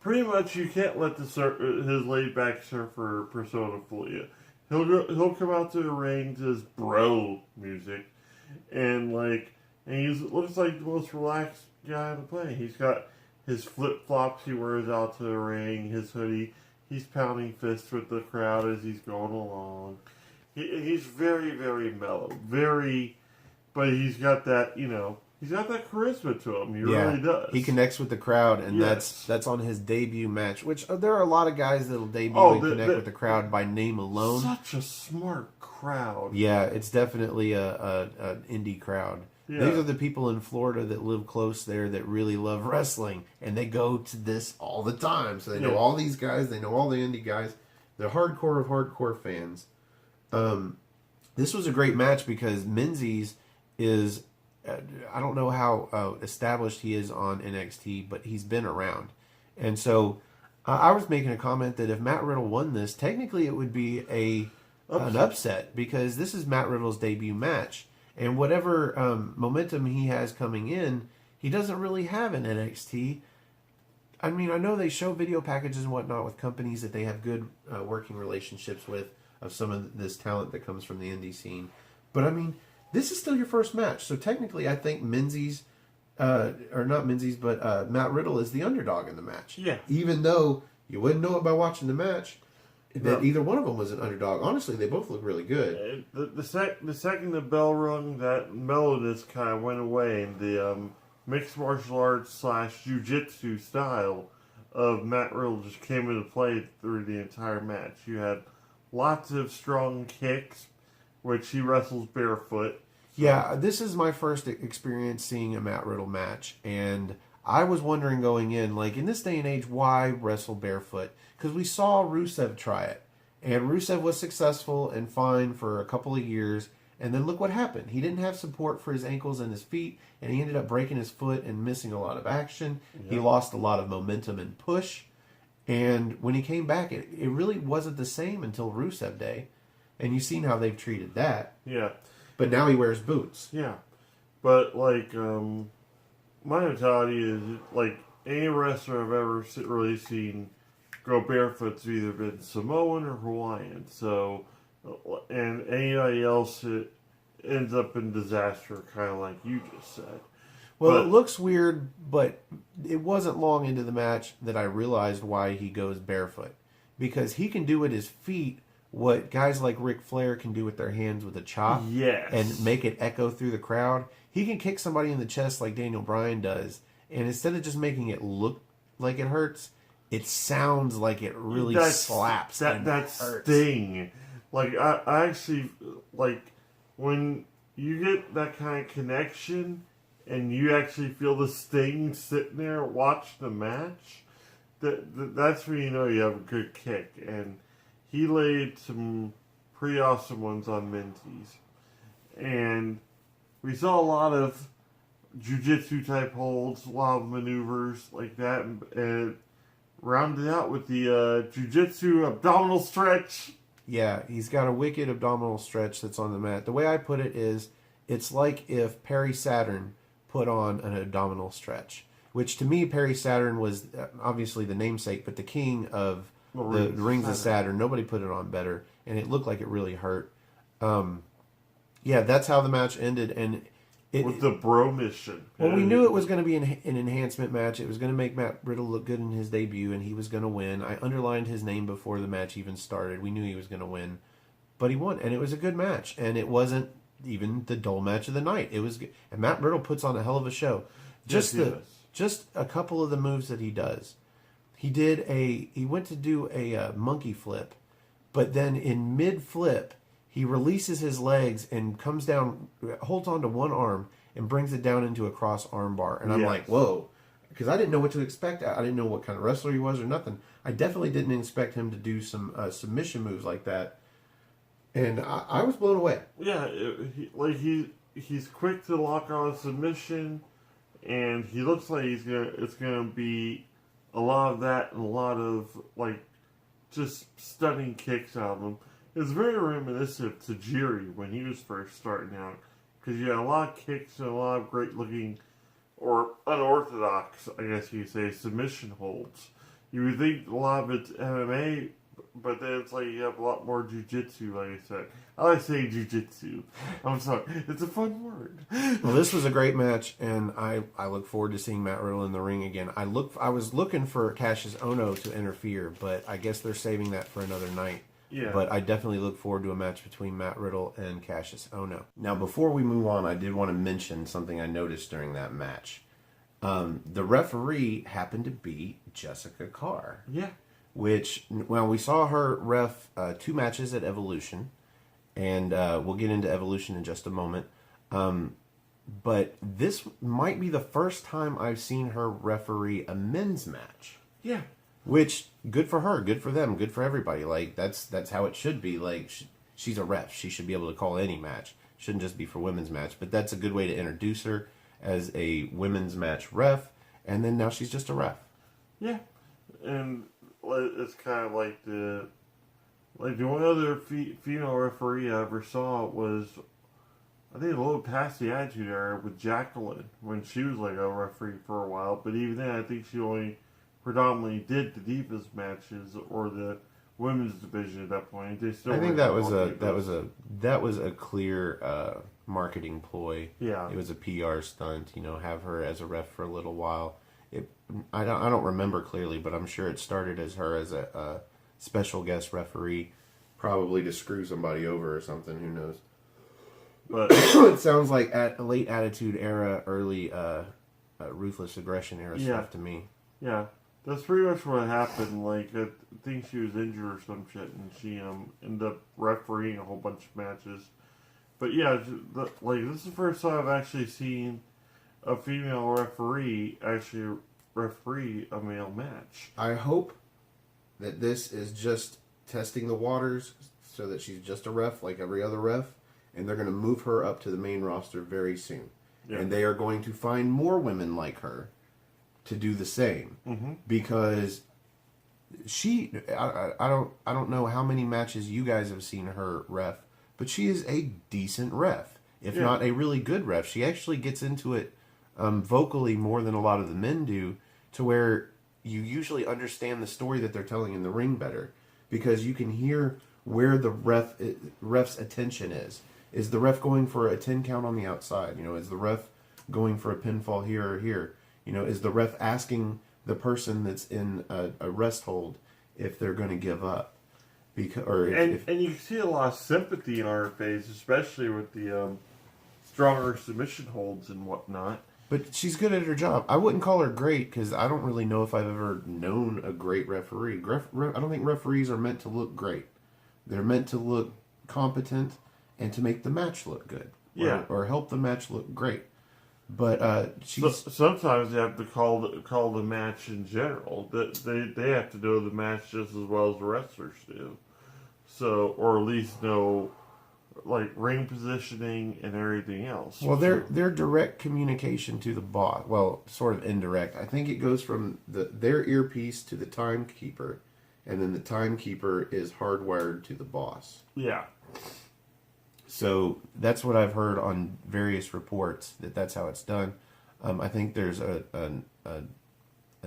pretty much, you can't let his laid-back surfer persona fool you. He'll come out to the ring to his bro music, and he looks like the most relaxed guy on the planet. He's got his flip-flops he wears out to the ring, his hoodie. He's pounding fists with the crowd as he's going along. He's very, very mellow. But he's got that, He's got that charisma to him. He Yeah, really does. he connects with the crowd, and Yes. that's on his debut match. Which there are a lot of guys that'll debut and connect with the crowd by name alone. Such a smart crowd. Yeah, it's definitely a indie crowd. Yeah. These are the people in Florida that live close there that really love wrestling, and they go to this all the time. So they know all these guys, they know all the indie guys. They're hardcore of hardcore fans. This was a great match because Menzies is, I don't know how established he is on NXT, but he's been around. And so I was making a comment that if Matt Riddle won this, technically it would be an upset because this is Matt Riddle's debut match. And whatever momentum he has coming in, he doesn't really have in NXT. I mean, I know they show video packages and whatnot with companies that they have good working relationships with of some of this talent that comes from the indie scene. But I mean, this is still your first match. So technically, I think Menzies, or not Menzies, but Matt Riddle is the underdog in the match. Yeah. Even though you wouldn't know it by watching the match, that either one of them was an underdog. Honestly, they both look really good. The second the bell rung, that mellowness kind of went away, and the mixed martial arts / jiu-jitsu style of Matt Riddle just came into play through the entire match. You had lots of strong kicks, which he wrestles barefoot. Yeah, this is my first experience seeing a Matt Riddle match, and I was wondering going in, like, in this day and age, why wrestle barefoot? Because we saw Rusev try it, and Rusev was successful and fine for a couple of years, and then look what happened. He didn't have support for his ankles and his feet, and he ended up breaking his foot and missing a lot of action. Yep. He lost a lot of momentum and push, and when he came back, it really wasn't the same until Rusev Day, and you've seen how they've treated that. Yeah. But now he wears boots. Yeah. But, like, my mentality is, like, any wrestler I've ever really seen go barefoot's either been Samoan or Hawaiian. So, and anybody else, it ends up in disaster, kind of like you just said. Well, it looks weird, but it wasn't long into the match that I realized why he goes barefoot. Because he can do with his feet what guys like Ric Flair can do with their hands with a chop. Yes. And make it echo through the crowd. He can kick somebody in the chest like Daniel Bryan does. And instead of just making it look like it hurts, it sounds like it really slaps. That hurts. sting. Like, I actually, like, when you get that kind of connection and you actually feel the sting sitting there, watch the match, that's when you know you have a good kick. And he laid some pretty awesome ones on Menzies. And we saw a lot of jiu-jitsu type holds, a lot of maneuvers like that, and rounded out with the jiu-jitsu abdominal stretch. Yeah, he's got a wicked abdominal stretch that's on the mat. The way I put it is, it's like if Perry Saturn put on an abdominal stretch. Which to me, Perry Saturn was obviously the namesake, but the king of the Rings of Saturn. Nobody put it on better, and it looked like it really hurt. Yeah, that's how the match ended, and with the bro mission. Well, we knew it was going to be an enhancement match. It was going to make Matt Riddle look good in his debut, and he was going to win. I underlined his name before the match even started. We knew he was going to win, but he won, and it was a good match. And it wasn't even the dull match of the night. It was, and Matt Riddle puts on a hell of a show. Just a couple of the moves that he does. He went to do a monkey flip, but then in mid flip, he releases his legs and comes down, holds on to one arm, and brings it down into a cross arm bar. And I'm like, whoa. Because I didn't know what to expect. I didn't know what kind of wrestler he was or nothing. I definitely didn't expect him to do some submission moves like that. And I was blown away. Yeah, he's quick to lock on a submission, and he looks like it's gonna be a lot of that and a lot of, like, just stunning kicks out of him. It's very reminiscent to Jiri when he was first starting out, because you had a lot of kicks and a lot of great looking, or unorthodox, I guess you could say, submission holds. You would think a lot of it's MMA, but then it's like you have a lot more jiu-jitsu, like I said. I like saying jiu-jitsu. I'm sorry. It's a fun word. Well, this was a great match, and I look forward to seeing Matt Riddle in the ring again. I was looking for Cassius Ohno to interfere, but I guess they're saving that for another night. Yeah. But I definitely look forward to a match between Matt Riddle and Cassius Ohno. Now, before we move on, I did want to mention something I noticed during that match. The referee happened to be Jessica Carr. Yeah. Which, well, we saw her ref 2 matches at Evolution, and we'll get into Evolution in just a moment. But this might be the first time I've seen her referee a men's match. Yeah. Which, good for her, good for them, good for everybody. Like, that's how it should be. Like, she's a ref. She should be able to call any match. Shouldn't just be for women's match. But that's a good way to introduce her as a women's match ref. And then now she's just a ref. Yeah. And it's kind of like the only other female referee I ever saw was, I think, a little past the Attitude Era with Jacqueline when she was like a referee for a while. But even then, I think she only predominantly did the Divas matches or the women's division at that point. They still I think that was a clear marketing ploy. Yeah. It was a PR stunt. Have her as a ref for a little while. I don't remember clearly, but I'm sure it started as her as a special guest referee, probably to screw somebody over or something. Who knows? But it sounds like at a late Attitude Era, early Ruthless Aggression era stuff to me. Yeah, that's pretty much what happened. Like, I think she was injured or some shit, and she ended up refereeing a whole bunch of matches. But yeah, this is the first time I've actually seen a female referee actually referee a male match. I hope that this is just testing the waters so that she's just a ref like every other ref, and they're going to move her up to the main roster very soon. Yeah. And they are going to find more women like her to do the same. Mm-hmm. Because I don't know how many matches you guys have seen her ref, but she is a decent ref, if not a really good ref. She actually gets into it vocally more than a lot of the men do, to where you usually understand the story that they're telling in the ring better, because you can hear where the ref's attention is. Is the ref going for a 10 count on the outside? Is the ref going for a pinfall here or here? Is the ref asking the person that's in a rest hold if they're going to give up? And you can see a lot of sympathy in our face, especially with the stronger submission holds and whatnot. But she's good at her job. I wouldn't call her great, because I don't really know if I've ever known a great referee. I don't think referees are meant to look great. They're meant to look competent and to make the match look good. Or help the match look great. But sometimes they have to call the match in general. They have to know the match just as well as the wrestlers do. So, or at least know like ring positioning and everything else. Well, their direct communication to the boss. Well, sort of indirect. I think it goes from their earpiece to the timekeeper, and then the timekeeper is hardwired to the boss. Yeah. So that's what I've heard on various reports, that's how it's done. I think there's a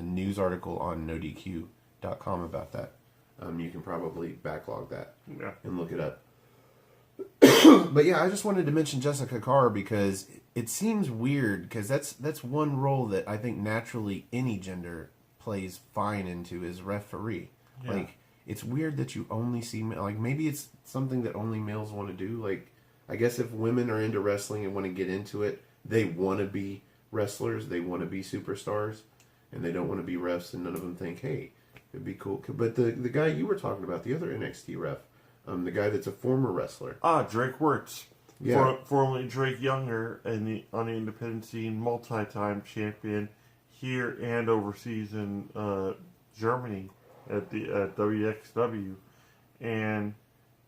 news article on NoDQ.com about that. You can probably backlog that and look it up. But yeah, I just wanted to mention Jessica Carr because it seems weird, because that's one role that I think naturally any gender plays fine into is referee. Yeah. Like, it's weird that you only see, like, maybe it's something that only males want to do. Like, I guess if women are into wrestling and want to get into it, they want to be wrestlers, they want to be superstars, and they don't want to be refs, and none of them think, hey, it'd be cool. But the guy you were talking about, the other NXT ref, the guy that's a former wrestler. Drake Wirtz. Yeah. Formerly Drake Younger, on the independent scene, multi-time champion here and overseas in Germany at WXW. And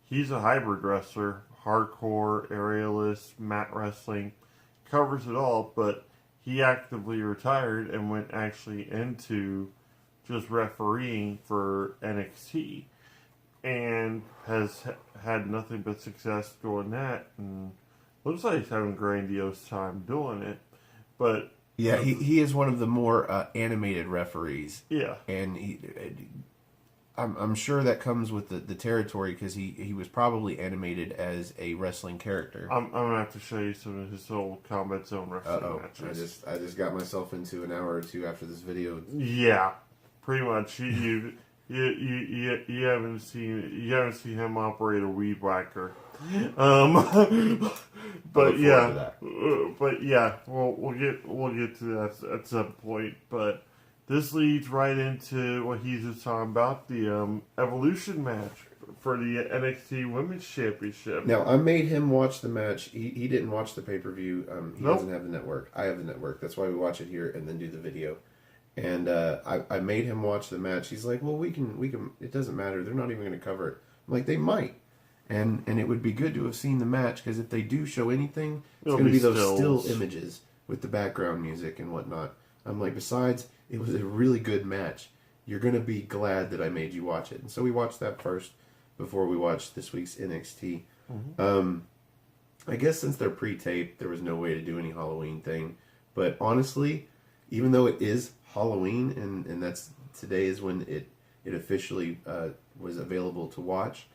he's a hybrid wrestler, hardcore, aerialist, mat wrestling, covers it all, but he actively retired and went actually into just refereeing for NXT. And has had nothing but success doing that, and looks like he's having a grandiose time doing it. But yeah, he is one of the more animated referees. Yeah, and I'm sure that comes with the territory, because he was probably animated as a wrestling character. I'm gonna have to show you some of his old Combat Zone wrestling matches. I just got myself into an hour or two after this video. Yeah, pretty much. You haven't seen him operate a weed whacker. But look yeah, forward we'll get to that at some point. But this leads right into what he's just talking about, the Evolution match for the NXT Women's Championship. Now, I made him watch the match. He didn't watch the pay-per-view. He Nope. doesn't have the network. I have the network. That's why we watch it here and then do the video. And I made him watch the match. He's like, well, we can. It doesn't matter. They're not even going to cover it. I'm like, they might. And it would be good to have seen the match, because if they do show anything, it's going to be those still images with the background music and whatnot. I'm like, besides, it was a really good match. You're going to be glad that I made you watch it. And so we watched that first before we watched this week's NXT. Mm-hmm. I guess since they're pre-taped, there was no way to do any Halloween thing. But honestly, even though it is Halloween, and that's today is when it officially was available to watch,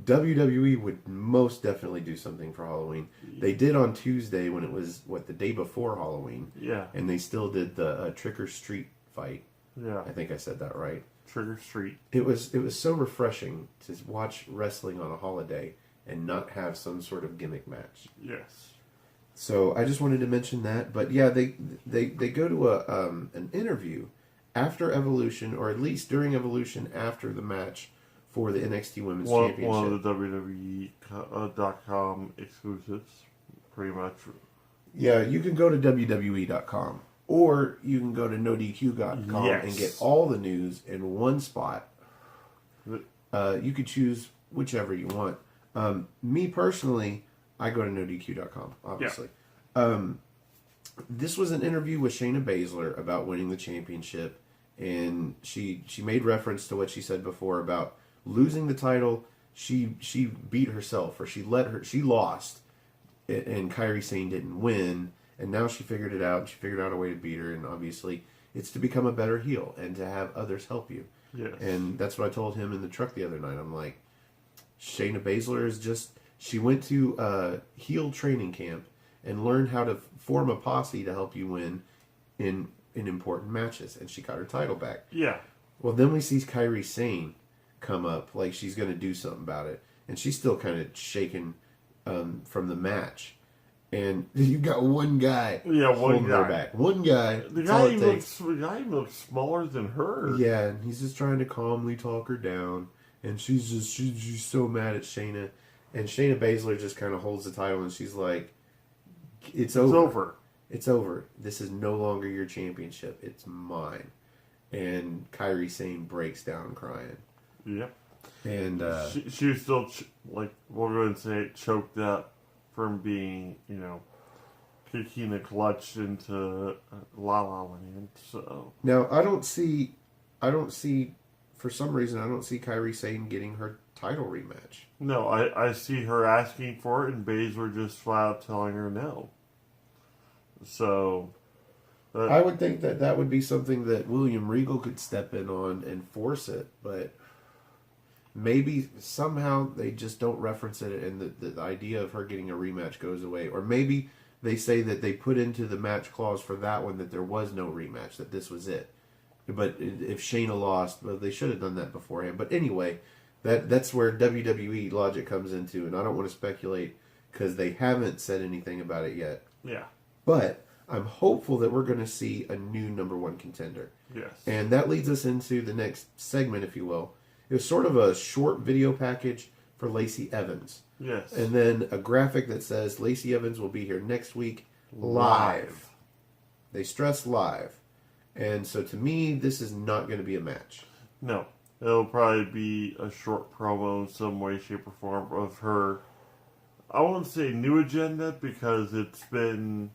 WWE would most definitely do something for Halloween. They did on Tuesday when it was, the day before Halloween. Yeah. And they still did the Trick or Street fight. Yeah. I think I said that right. Trick or Street. It was so refreshing to watch wrestling on a holiday and not have some sort of gimmick match. Yes. So I just wanted to mention that. But yeah, they go to an interview after Evolution, or at least during Evolution after the match for the NXT Women's Championship. One of the WWE.com exclusives, pretty much. Yeah, you can go to WWE.com, or you can go to NoDQ.com and get all the news in one spot. You could choose whichever you want. Me personally, I go to NoDQ.com, obviously. Yeah. This was an interview with Shayna Baszler about winning the championship, and she made reference to what she said before about losing the title. She beat herself, or she lost, and Kairi Sane didn't win, and now she figured it out. She figured out a way to beat her, and obviously it's to become a better heel and to have others help you. Yes. And that's what I told him in the truck the other night. I'm like, Shayna Baszler is she went to heel training camp and learned how to form a posse to help you win in important matches, and she got her title back. Yeah. Well, then we see Kairi Sane come up like she's going to do something about it, and she's still kind of shaking from the match. And you got one guy holding her back. One guy. The guy even looks smaller than her. Yeah, and he's just trying to calmly talk her down, and she's so mad at Shayna, and Shayna Baszler just kind of holds the title, and she's like, It's over. It's over. This is no longer your championship. It's mine." And Kairi Sane breaks down crying. Yep. And she was still, we'll go ahead and say it, choked up from being, kicking the clutch into La La Land. So now I don't see, for some reason, I don't see Kairi Sane getting her title rematch. No, I see her asking for it, and Baszler just flat out telling her no. So I would think that would be something that William Regal could step in on and force it, but maybe somehow they just don't reference it, and the idea of her getting a rematch goes away. Or maybe they say that they put into the match clause for that one that there was no rematch, that this was it. But if Shayna lost, well, they should have done that beforehand. But anyway, that's where WWE logic comes into, and I don't want to speculate because they haven't said anything about it yet. Yeah. But I'm hopeful that we're going to see a new number one contender. Yes. And that leads us into the next segment, if you will. It was sort of a short video package for Lacey Evans. Yes. And then a graphic that says Lacey Evans will be here next week live. They stress live. And so to me, this is not going to be a match. No. It'll probably be a short promo in some way, shape, or form of her, I won't say new agenda, because it's been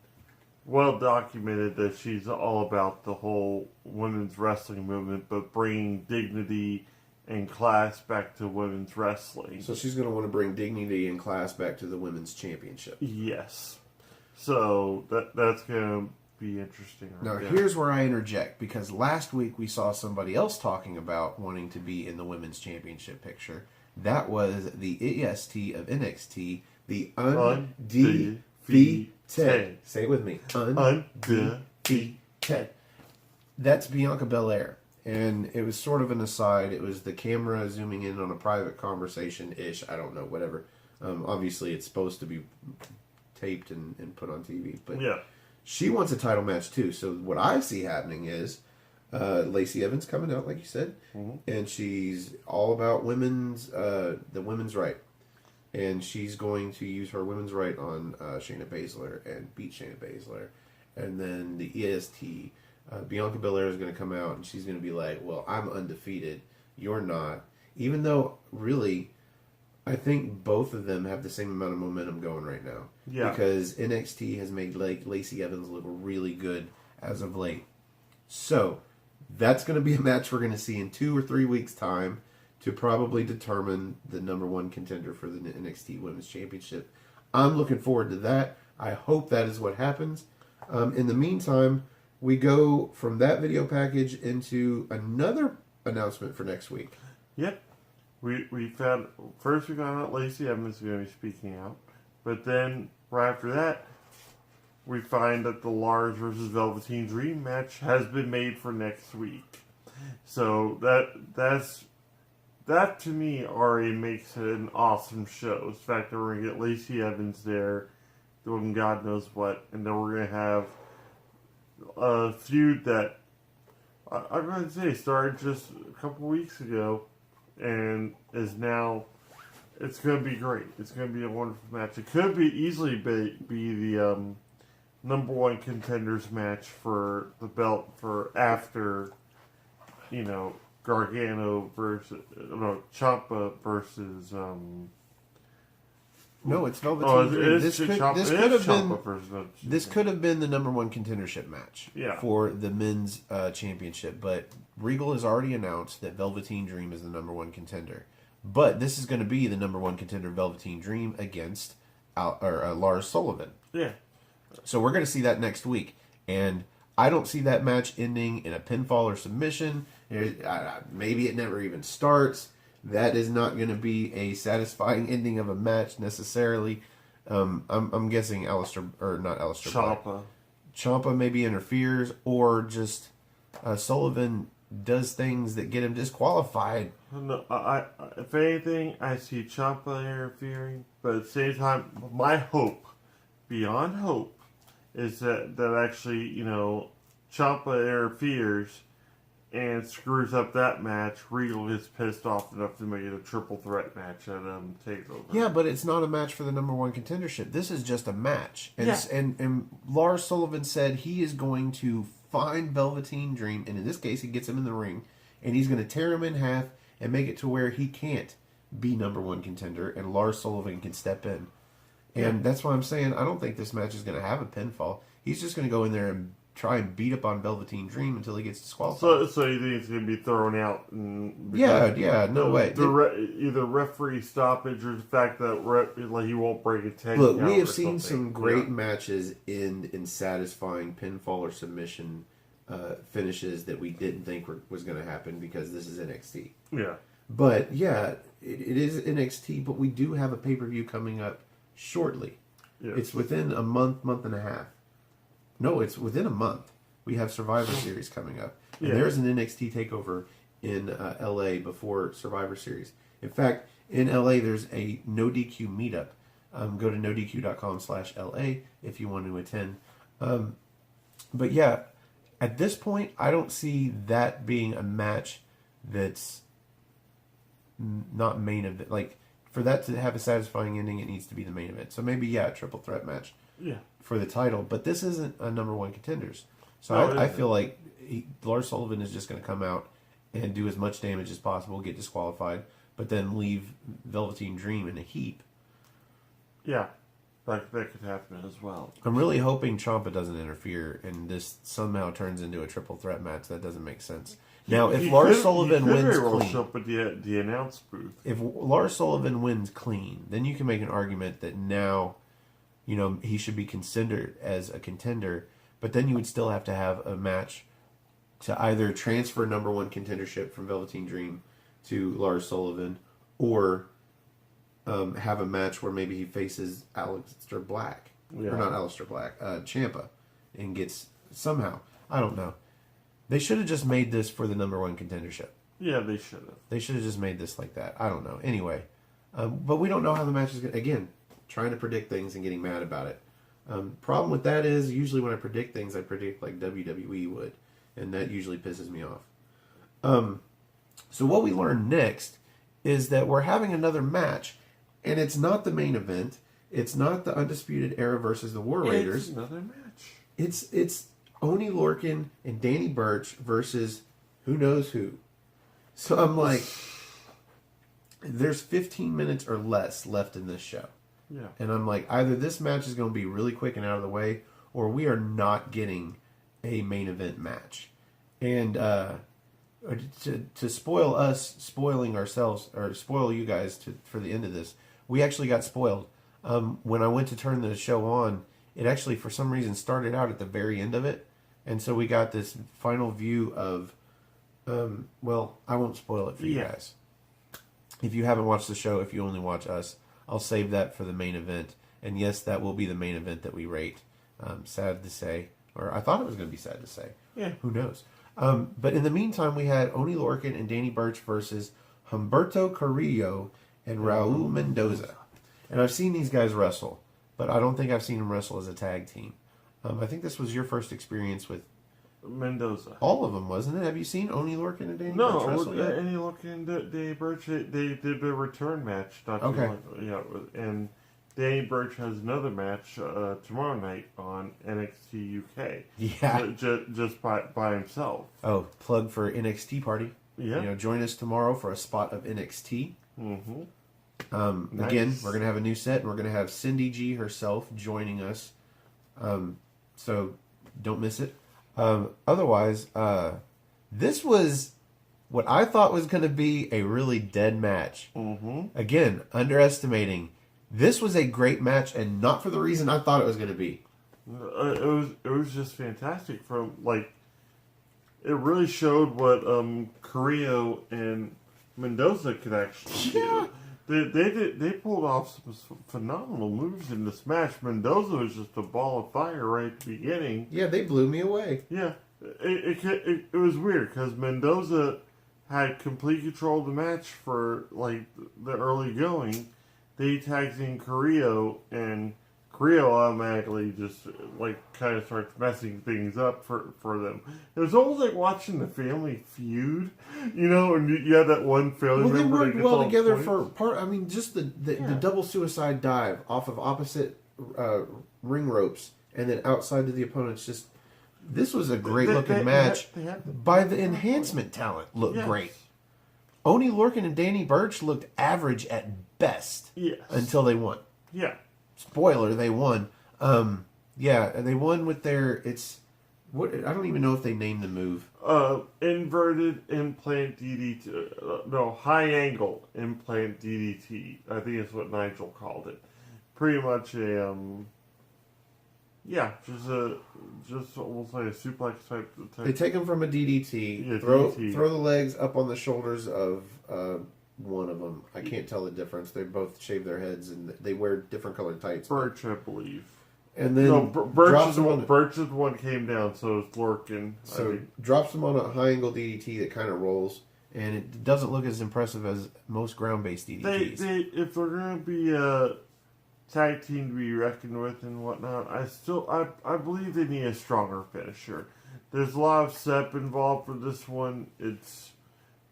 well documented that she's all about the whole women's wrestling movement, but bringing dignity and class back to women's wrestling. So she's going to want to bring dignity and class back to the women's championship. Yes. So that's going to be interesting. Now, here's where I interject, because last week we saw somebody else talking about wanting to be in the women's championship picture. That was the EST of NXT, the Undefeated. Say it with me. Undefeated. That's Bianca Belair. and it was sort of an aside. It was the camera zooming in on a private conversation-ish. I don't know, whatever. Obviously, it's supposed to be taped and put on TV, but Yeah. she wants a title match too. So what I see happening is Lacey Evans coming out, like you said, and she's all about the women's right, and she's going to use her women's right on Shayna Baszler and beat Shayna Baszler, and then the EST. Bianca Belair is going to come out and she's going to be like, well, I'm undefeated. You're not. Even though, really, I think both of them have the same amount of momentum going right now. Yeah. Because NXT has made Lacey Evans look really good as of late. So, that's going to be a match we're going to see in 2 or 3 weeks' time to probably determine the number one contender for the NXT Women's Championship. I'm looking forward to that. I hope that is what happens. In the meantime, we go from that video package into another announcement for next week. Yep. We found out Lacey Evans is going to be speaking out, but then right after that, we find that the Lars versus Velveteen Dream match has been made for next week. So that to me already makes it an awesome show. The fact that we're going to get Lacey Evans there, doing God knows what, and then we're going to have a feud that I'm going to say started just a couple weeks ago and is now, it's going to be great. It's going to be a wonderful match. It could easily be the number one contenders match for the belt for after, Gargano Ciampa versus No, it's Velveteen Dream. This could have been the number one contendership match Yeah. for the men's championship, but Regal has already announced that Velveteen Dream is the number one contender. But this is going to be the number one contender, Velveteen Dream, against Lars Sullivan. Yeah. So we're going to see that next week, and I don't see that match ending in a pinfall or submission. Maybe it never even starts. That is not going to be a satisfying ending of a match necessarily. I'm guessing Ciampa maybe interferes, or just Sullivan does things that get him disqualified. No, if anything, I see Ciampa interfering, but at the same time, my hope, beyond hope, is that actually, Ciampa interferes and screws up that match. Regal gets pissed off enough to make it a triple threat match at TakeOver. Yeah, but it's not a match for the number one contendership. This is just a match. And, Yeah. and Lars Sullivan said he is going to find Velveteen Dream, and in this case, he gets him in the ring, and he's going to tear him in half and make it to where he can't be number one contender, and Lars Sullivan can step in. And that's why I'm saying I don't think this match is going to have a pinfall. He's just going to go in there and try and beat up on Velveteen Dream until he gets disqualified. So you think it's going to be thrown out? No way. Either referee stoppage or the fact that he won't break a 10 Look, count we have or seen something. some great matches in satisfying pinfall or submission finishes that we didn't think was going to happen because this is NXT. Yeah. But yeah, it is NXT, but we do have a pay-per-view coming up shortly. Yes. It's within a month and a half. No, it's within a month. We have Survivor Series coming up. And there's an NXT takeover in LA before Survivor Series. In fact, in LA, there's a no DQ meetup. Go to nodq.com/LA if you want to attend. But yeah, at this point, I don't see that being a match that's not main event. Like, for that to have a satisfying ending, it needs to be the main event. So maybe, a triple threat match for the title. But this isn't a number one contenders. So I feel like Lars Sullivan is just going to come out and do as much damage as possible, get disqualified, but then leave Velveteen Dream in a heap. Yeah, that could happen as well. I'm really hoping Ciampa doesn't interfere and this somehow turns into a triple threat match. That doesn't make sense. Now, if Lars Sullivan wins clean, show up at the announce booth. If Lars Sullivan wins clean, then you can make an argument that now, he should be considered as a contender. But then you would still have to have a match to either transfer number one contendership from Velveteen Dream to Lars Sullivan, or have a match where maybe he faces Aleister Black, or not Aleister Black, Ciampa, and gets somehow. I don't know. They should have just made this for the #1 contendership. Yeah, they should have. They should have just made this like that. I don't know. Anyway, but we don't know how the match is going to... Again, trying to predict things and getting mad about it. Problem with that is, usually when I predict things, I predict like WWE would. And that usually pisses me off. So what we learn next is that we're having another match. And it's not the main event. It's not the Undisputed Era versus the War Raiders. It's another match. It's Oney Lorcan and Danny Burch versus who knows who. So I'm like, there's 15 minutes or less left in this show. Yeah. And I'm like, either this match is going to be really quick and out of the way, or we are not getting a main event match. And to spoil us, spoiling ourselves, or spoil you guys for the end of this, we actually got spoiled. When I went to turn the show on, it actually, for some reason, started out at the very end of it. And so we got this final view of... well, I won't spoil it for you guys. If you haven't watched the show, if you only watch us, I'll save that for the main event. And yes, that will be the main event that we rate. Sad to say. Or I thought it was going to be sad to say. Yeah. Who knows? But in the meantime, we had Oney Lorcan and Danny Burch versus Humberto Carrillo and Raul Mendoza. And I've seen these guys wrestle, but I don't think I've seen them wrestle as a tag team. I think this was your first experience with Mendoza. all of them, wasn't it? Have you seen Oney Lorcan and Danny Burch wrestle yet? Oney Lorcan and Danny Burch, they did a return match. And Danny Burch has another match tomorrow night on NXT UK. Yeah. Just by himself. Oh, plug for NXT party. Yeah. Join us tomorrow for a spot of NXT. Mm-hmm. Nice. Again, we're going to have a new set, and we're going to have Cindy G herself joining us. So don't miss it. Otherwise, this was what I thought was going to be a really dead match. Mm-hmm. Again, underestimating. This was a great match, and not for the reason I thought it was going to be. It was just fantastic. It really showed what Carrillo and Mendoza could actually do. They pulled off some phenomenal moves in this match. Mendoza was just a ball of fire right at the beginning. Yeah, they blew me away. Yeah, it was weird because Mendoza had complete control of the match for the early going. They tagged in Carrillo, and Carrillo automatically just kind of starts messing things up for them. It was almost like watching the Family Feud, and you had that one family member. Well, they worked well together points. I mean, just the double suicide dive off of opposite ring ropes, and then outside to the opponents. Just this was a great looking match. By the enhancement talent, looked great. Oney Lorcan and Danny Burch looked average at best. Yes. Until they won. Yeah. Spoiler, they won. They won with their... I don't even know if they named the move. Inverted implant DDT. High angle implant DDT. I think it's what Nigel called it. Pretty much just almost like a suplex type. They take them from a DDT, Yeah, throw DDT. the legs up on the shoulders of one of them. I can't tell the difference. They both shave their heads and they wear different colored tights. Birch, I believe. And then Birch is the one came down, so it's Lorcan. So drops them on a high angle DDT that kind of rolls, and it doesn't look as impressive as most ground based DDTs. If they're going to be a tag team to be reckoned with and whatnot, I believe they need a stronger finisher. There's a lot of setup involved for this one.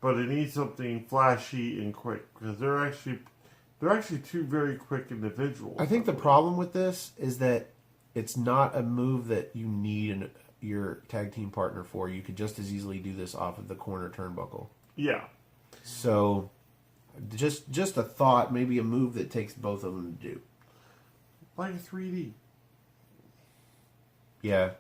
But it needs something flashy and quick because they're actually two very quick individuals. I think the problem with this is that it's not a move that you need your tag team partner for. You could just as easily do this off of the corner turnbuckle. Yeah. So, just a thought, maybe a move that takes both of them to do. Like a 3D. Yeah.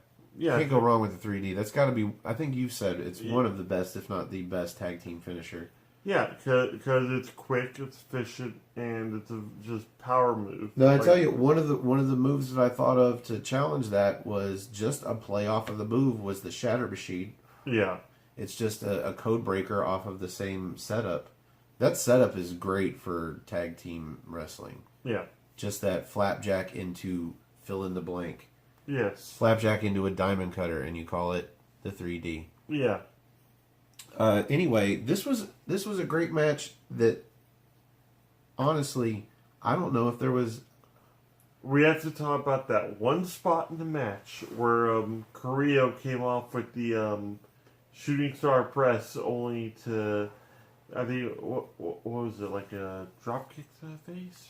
Yeah. Can't go wrong with the 3D. That's got to be, I think you've said it's one of the best, if not the best tag team finisher. Yeah, because it's quick, it's efficient, and it's a just power move. Now, I tell you, one of the moves that I thought of to challenge that was just a play off of the move was the Shatter Machine. Yeah. It's just a code breaker off of the same setup. That setup is great for tag team wrestling. Yeah. Just that flapjack into fill in the blank. Yes. Flapjack into a diamond cutter, and you call it the 3D. Yeah. Anyway, this was a great match that, honestly, I don't know if there was. We have to talk about that one spot in the match where Carrillo came off with the shooting star press, only to, I think, what was it, like a drop kick to the face?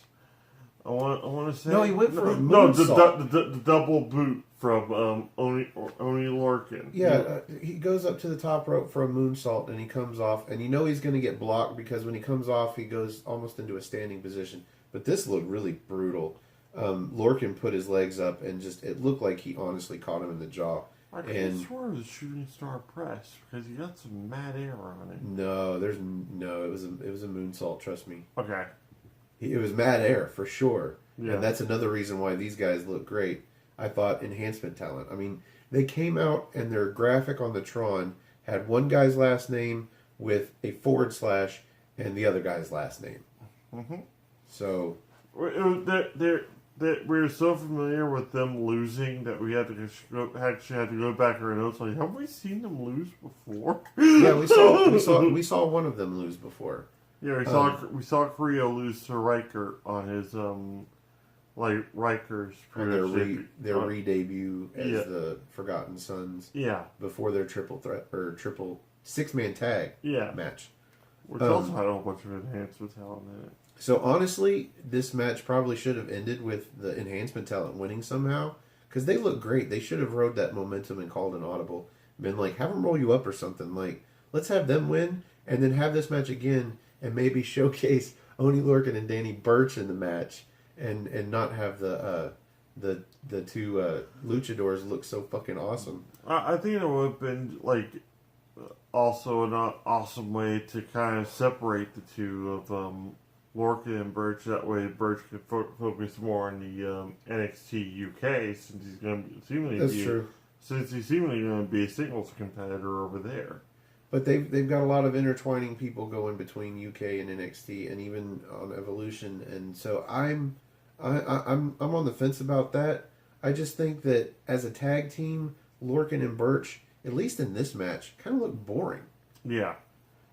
I want to say No, he went for a moonsault. The double boot from Oni Lorcan. Yeah, he goes up to the top rope for a moonsault, and he comes off, and you know he's going to get blocked because when he comes off, he goes almost into a standing position. But this looked really brutal. Lorcan put his legs up, and it looked like he honestly caught him in the jaw. I could have sworn it was a shooting star press because he got some mad air on it. No, it was a moonsault. Trust me. Okay. It was mad air for sure, Yeah. and that's another reason why these guys look great. I thought enhancement talent. I mean, they came out and their graphic on the Tron had one guy's last name with a / and the other guy's last name. Mm-hmm. So we're so familiar with them losing that we had to go back to our notes. Like, have we seen them lose before? Yeah, we saw one of them lose before. Yeah, we saw Carrillo lose to Riker on his Riker's their re-debut as the Forgotten Sons. Yeah, before their triple threat or triple 6-man tag match, which also had a whole bunch of enhancement talent in it. So honestly, this match probably should have ended with the enhancement talent winning somehow because they look great. They should have rode that momentum and called an audible, been like, have them roll you up or something. Like, let's have them win and then have this match again. And maybe showcase Oni Lorcan and Danny Burch in the match, and not have the two luchadors look so fucking awesome. I think it would have been like also an awesome way to kind of separate the two of Lorcan and Burch. That way, Burch could focus more on the NXT UK since he's going to seemingly true. Since he's seemingly going to be a singles competitor over there. But they've got a lot of intertwining people going between UK and NXT, and even on Evolution, and so I'm on the fence about that. I just think that as a tag team, Lorcan and Burch, at least in this match, kind of look boring. Yeah.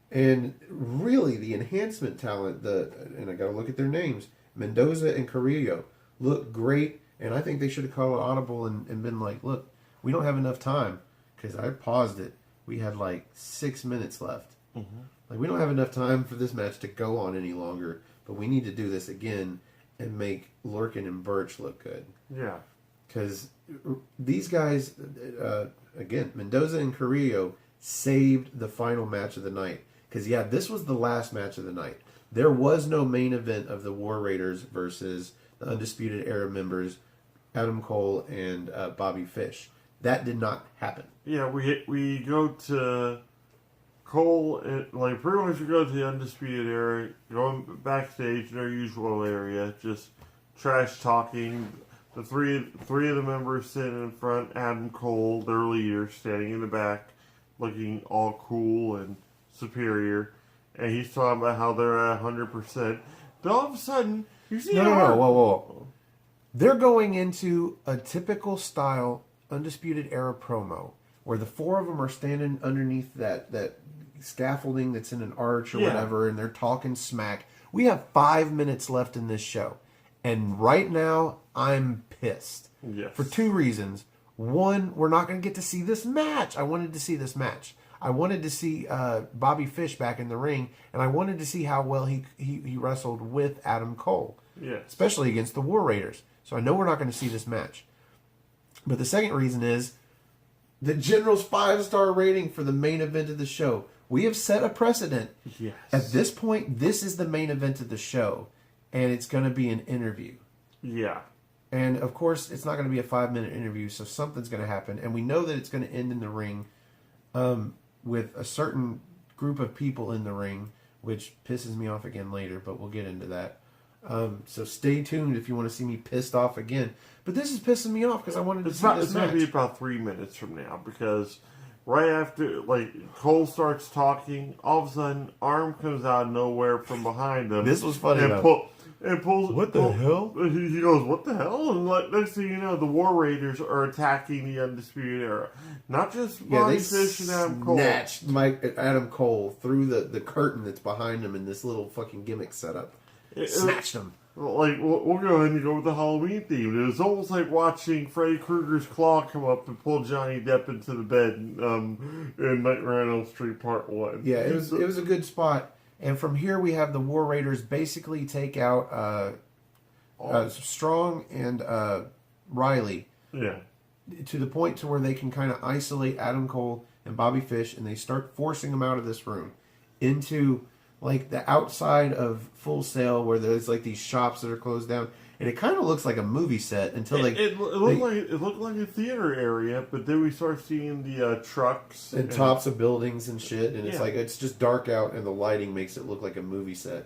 And really, the enhancement talent, and I got to look at their names, Mendoza and Carrillo, look great, and I think they should have called an audible and been like, look, we don't have enough time, because I paused it. We had like 6 minutes left. Mm-hmm. Like, we don't have enough time for this match to go on any longer, but we need to do this again and make Lorcan and Burch look good. Yeah. Because these guys, again, Mendoza and Carrillo saved the final match of the night. Because, yeah, this was the last match of the night. There was no main event of the War Raiders versus the Undisputed Era members, Adam Cole and Bobby Fish. That did not happen. Yeah, we go to Cole, and, like, pretty much we go to the Undisputed Era, going backstage in their usual area, just trash talking. The three of the members sitting in front, Adam Cole, their leader, standing in the back, looking all cool and superior. And he's talking about how they're at 100%. Then all of a sudden, you see whoa. They're going into a typical style Undisputed Era promo where the four of them are standing underneath that scaffolding that's in an arch or whatever, and they're talking smack. We have 5 minutes left in this show, and right now I'm pissed. Yes. For 2 reasons. One, we're not going to get to see this match. I wanted to see this match. I wanted to see Bobby Fish back in the ring, and I wanted to see how well he wrestled with Adam Cole, especially against the War Raiders. So I know we're not going to see this match. But the second reason is the General's 5-star rating for the main event of the show. We have set a precedent. Yes. At this point, this is the main event of the show, and it's going to be an interview. Yeah. And, of course, it's not going to be a 5-minute interview, so something's going to happen. And we know that it's going to end in the ring with a certain group of people in the ring, which pisses me off again later, but we'll get into that. So stay tuned if you want to see me pissed off again. But this is pissing me off because I wanted to see this match. It's going to be about 3 minutes from now because right after, like, Cole starts talking, all of a sudden, Arm comes out of nowhere from behind him. This was funny, and though. and pulls. What the hell? He goes, "What the hell?" And like next thing you know, the War Raiders are attacking the Undisputed Era. Not just Bobby Fish and Adam Cole. Snatched Adam Cole through the curtain that's behind him in this little fucking gimmick setup. Snatched him. Like, we'll go ahead and go with the Halloween theme. It was almost like watching Freddy Krueger's claw come up and pull Johnny Depp into the bed in Nightmare on Elm Street Part 1. Yeah, it was a good spot. And from here we have the War Raiders basically take out Strong and Riley. Yeah. To the point to where they can kind of isolate Adam Cole and Bobby Fish, and they start forcing them out of this room into like the outside of Full Sail, where there's like these shops that are closed down, and it kind of looks like a movie set until it looked like a theater area, but then we start seeing the trucks and tops of buildings and shit, and it's yeah. like it's just dark out, and the lighting makes it look like a movie set.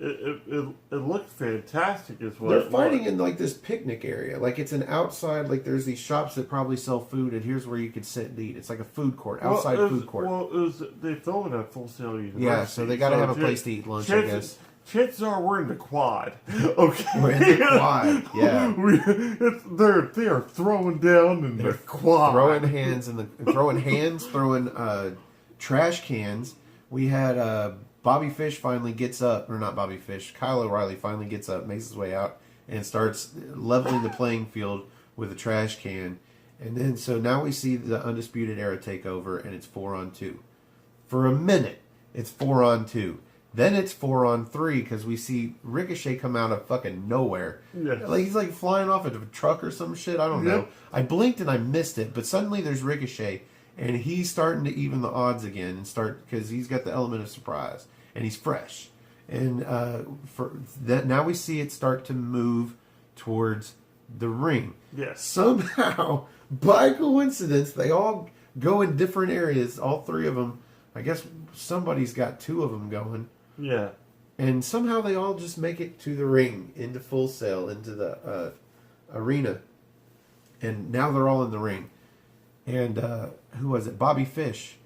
It looked fantastic as well. They're fighting in like this picnic area, like it's an outside. Like there's these shops that probably sell food, and here's where you could sit and eat. It's like a food court, outside food court. Well, they filmed at Full Sail University. Yeah, so they got to have a place to eat lunch, I guess. Chances are we're in the quad. Okay, we're in the quad. Yeah, they are throwing down in the quad, throwing hands, throwing trash cans. We had Bobby Fish finally gets up, or not Bobby Fish. Kyle O'Reilly finally gets up, makes his way out, and starts leveling the playing field with a trash can. And then so now we see the Undisputed Era take over, and it's 4-on-2. For a minute, it's 4-on-2. Then it's 4-on-3 because we see Ricochet come out of fucking nowhere. Yes. Like he's like flying off of a truck or some shit. I don't know. I blinked and I missed it, but suddenly there's Ricochet, and he's starting to even the odds again and start because he's got the element of surprise and he's fresh. And for that now we see it start to move towards the ring. Yes. Somehow, by coincidence, they all go in different areas. All three of them. I guess somebody's got two of them going. Yeah. And somehow they all just make it to the ring, into Full Sail, into the arena. And now they're all in the ring. And who was it? Bobby Fish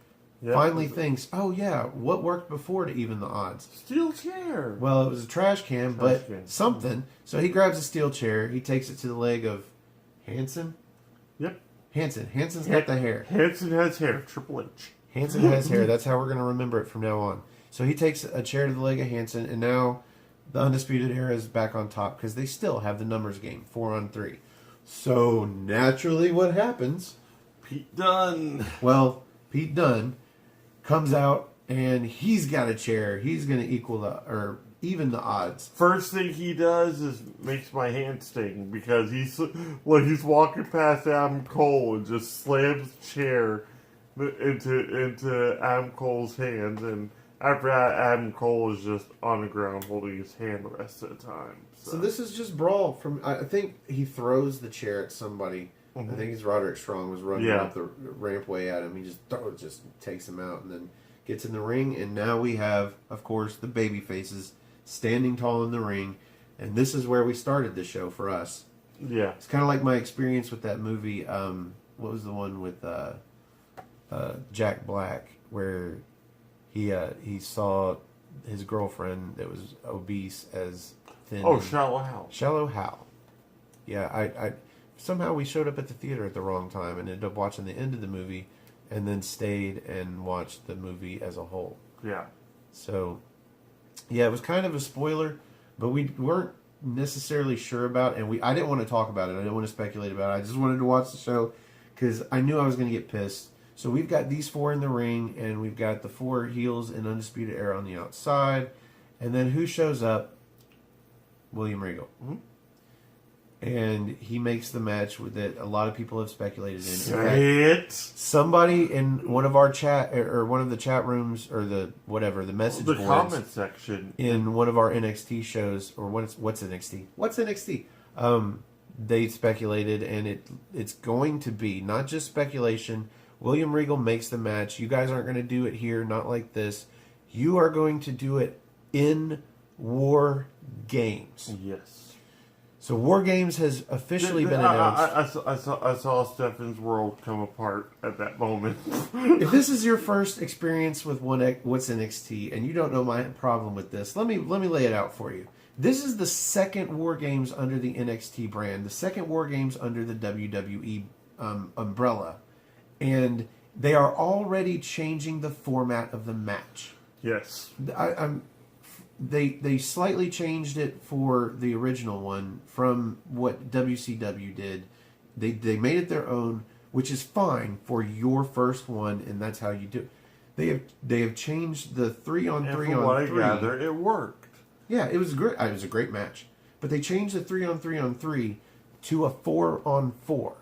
finally thinks, oh yeah, what worked before to even the odds? Steel chair. Well, it was a trash can, something. So he grabs a steel chair. He takes it to the leg of Hanson. Yep. Hanson's got the hair. Hanson has hair. Triple H. Hanson has hair. That's how we're going to remember it from now on. So he takes a chair to the leg of Hanson, and now the Undisputed Era is back on top because they still have the numbers game, 4-on-3. So naturally, what happens? Pete Dunne. Well, Pete Dunne comes out, and he's got a chair. He's going to even the odds. First thing he does is makes my hand sting because he's walking past Adam Cole and just slams the chair into Adam Cole's hands, and after that, Adam Cole is just on the ground holding his hand the rest of the time. So this is just brawl from. I think he throws the chair at somebody. Mm-hmm. I think it's Roderick Strong was running up the rampway at him. He just takes him out and then gets in the ring. And now we have, of course, the baby faces standing tall in the ring. And this is where we started the show for us. Yeah, it's kind of like my experience with that movie. What was the one with Jack Black where he saw his girlfriend that was obese as thin. Oh, Shallow Hal. Shallow Hal. Yeah, I somehow we showed up at the theater at the wrong time and ended up watching the end of the movie, and then stayed and watched the movie as a whole. Yeah. So, yeah, it was kind of a spoiler, but we weren't necessarily sure about, and I didn't want to talk about it. I didn't want to speculate about it. I just wanted to watch the show because I knew I was going to get pissed. So we've got these four in the ring, and we've got the four heels in Undisputed Era on the outside. And then who shows up? William Regal. Mm-hmm. And he makes the match that a lot of people have speculated in. Say it. Somebody in one of our chat, or one of the chat rooms, or the message boards. The comment section. In one of our NXT shows, or what's NXT? What's NXT? They speculated, and it's going to be, not just speculation, William Regal makes the match. You guys aren't going to do it here, not like this. You are going to do it in War Games. Yes. So War Games has officially been announced. I saw Stephane's world come apart at that moment. If this is your first experience with what's NXT, and you don't know my problem with this, let me lay it out for you. This is the second War Games under the NXT brand, the second War Games under the WWE umbrella, and they are already changing the format of the match. Yes. They slightly changed it for the original one from what WCW did. They made it their own, which is fine for your first one, and that's how you do it. They have changed the 3-on-3 and from what on 3. I gather, it worked. Yeah, it was great. It was a great match, but they changed the 3-on-3 on 3 to a 4-on-4.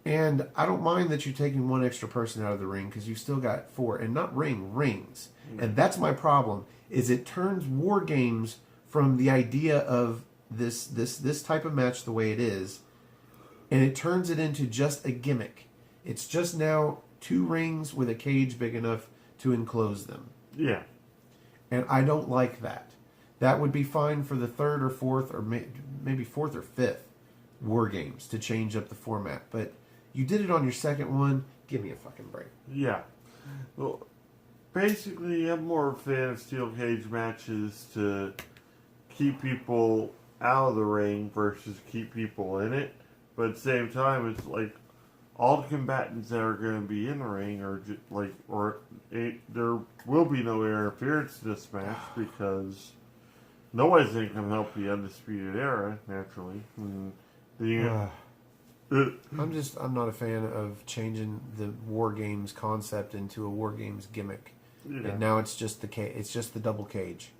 And I don't mind that you're taking one extra person out of the ring because you've still got 4, and not rings. And that's my problem. Is it turns War Games from the idea of this type of match the way it is, and it turns it into just a gimmick. It's just now 2 rings with a cage big enough to enclose them. Yeah. And I don't like that. That would be fine for the 3rd or 4th, or maybe 4th or 5th War Games to change up the format. But you did it on your second one. Give me a fucking break. Yeah. Well, basically, I'm more a fan of steel cage matches to keep people out of the ring versus keep people in it. But at the same time, it's like all the combatants that are going to be in the ring there will be no interference in this match because nobody's going to come help the Undisputed Era, naturally. And I'm not a fan of changing the War Games concept into a War Games gimmick. Yeah. And now it's just the double cage.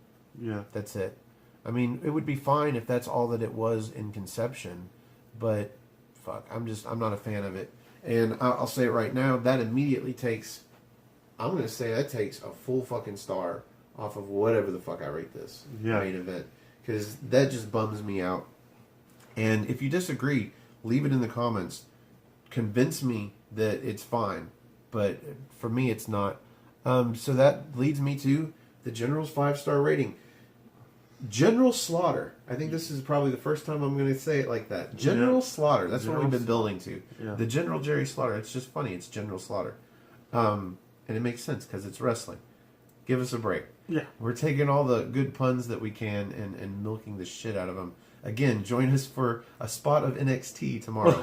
Yeah. That's it. I mean, it would be fine if that's all that it was in conception, but fuck, I'm not a fan of it. And I'll say it right now, that immediately takes a full fucking star off of whatever the fuck I rate this main event. Because that just bums me out. And if you disagree, leave it in the comments. Convince me that it's fine. But for me, it's not. So that leads me to the General's 5-star rating. General Slaughter. I think this is probably the first time I'm going to say it like that. General Slaughter. That's what we've been building to. Yeah. The General Jerry Slaughter. It's just funny. It's General Slaughter. And it makes sense because it's wrestling. Give us a break. Yeah. We're taking all the good puns that we can and milking the shit out of them. Again, join us for a spot of NXT tomorrow.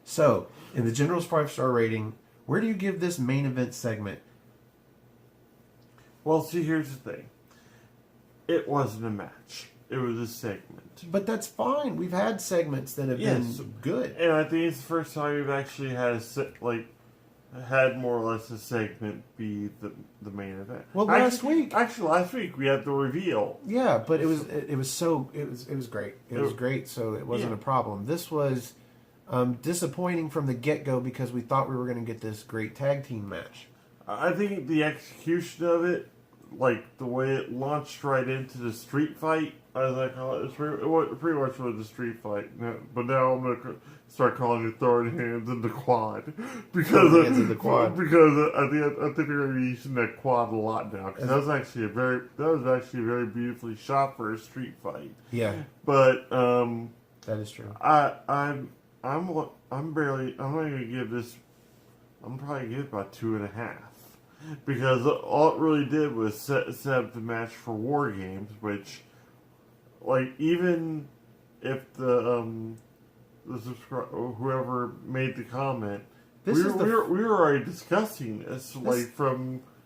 So, in the General's 5-star rating, where do you give this main event segment? Well, see, here's the thing. It wasn't a match. It was a segment. But that's fine. We've had segments that have been good. And I think it's the first time we've actually had more or less a segment be the main event. Well, last week we had the reveal. Yeah, but it was great. It was great, so it wasn't a problem. This was disappointing from the get-go because we thought we were going to get this great tag team match. I think the execution of it, like the way it launched right into the street fight, as I call it, it pretty much was a street fight. But now I'm going to start calling it throwing hands in the quad because I think they're going to be using that quad a lot now. Because that was actually a very beautifully shot for a street fight. Yeah, but that is true. I'm not going to give this. I'm probably going to give it about 2.5. Because all it really did was set up the match for War Games, which, like, even if whoever made the comment, we were already discussing this.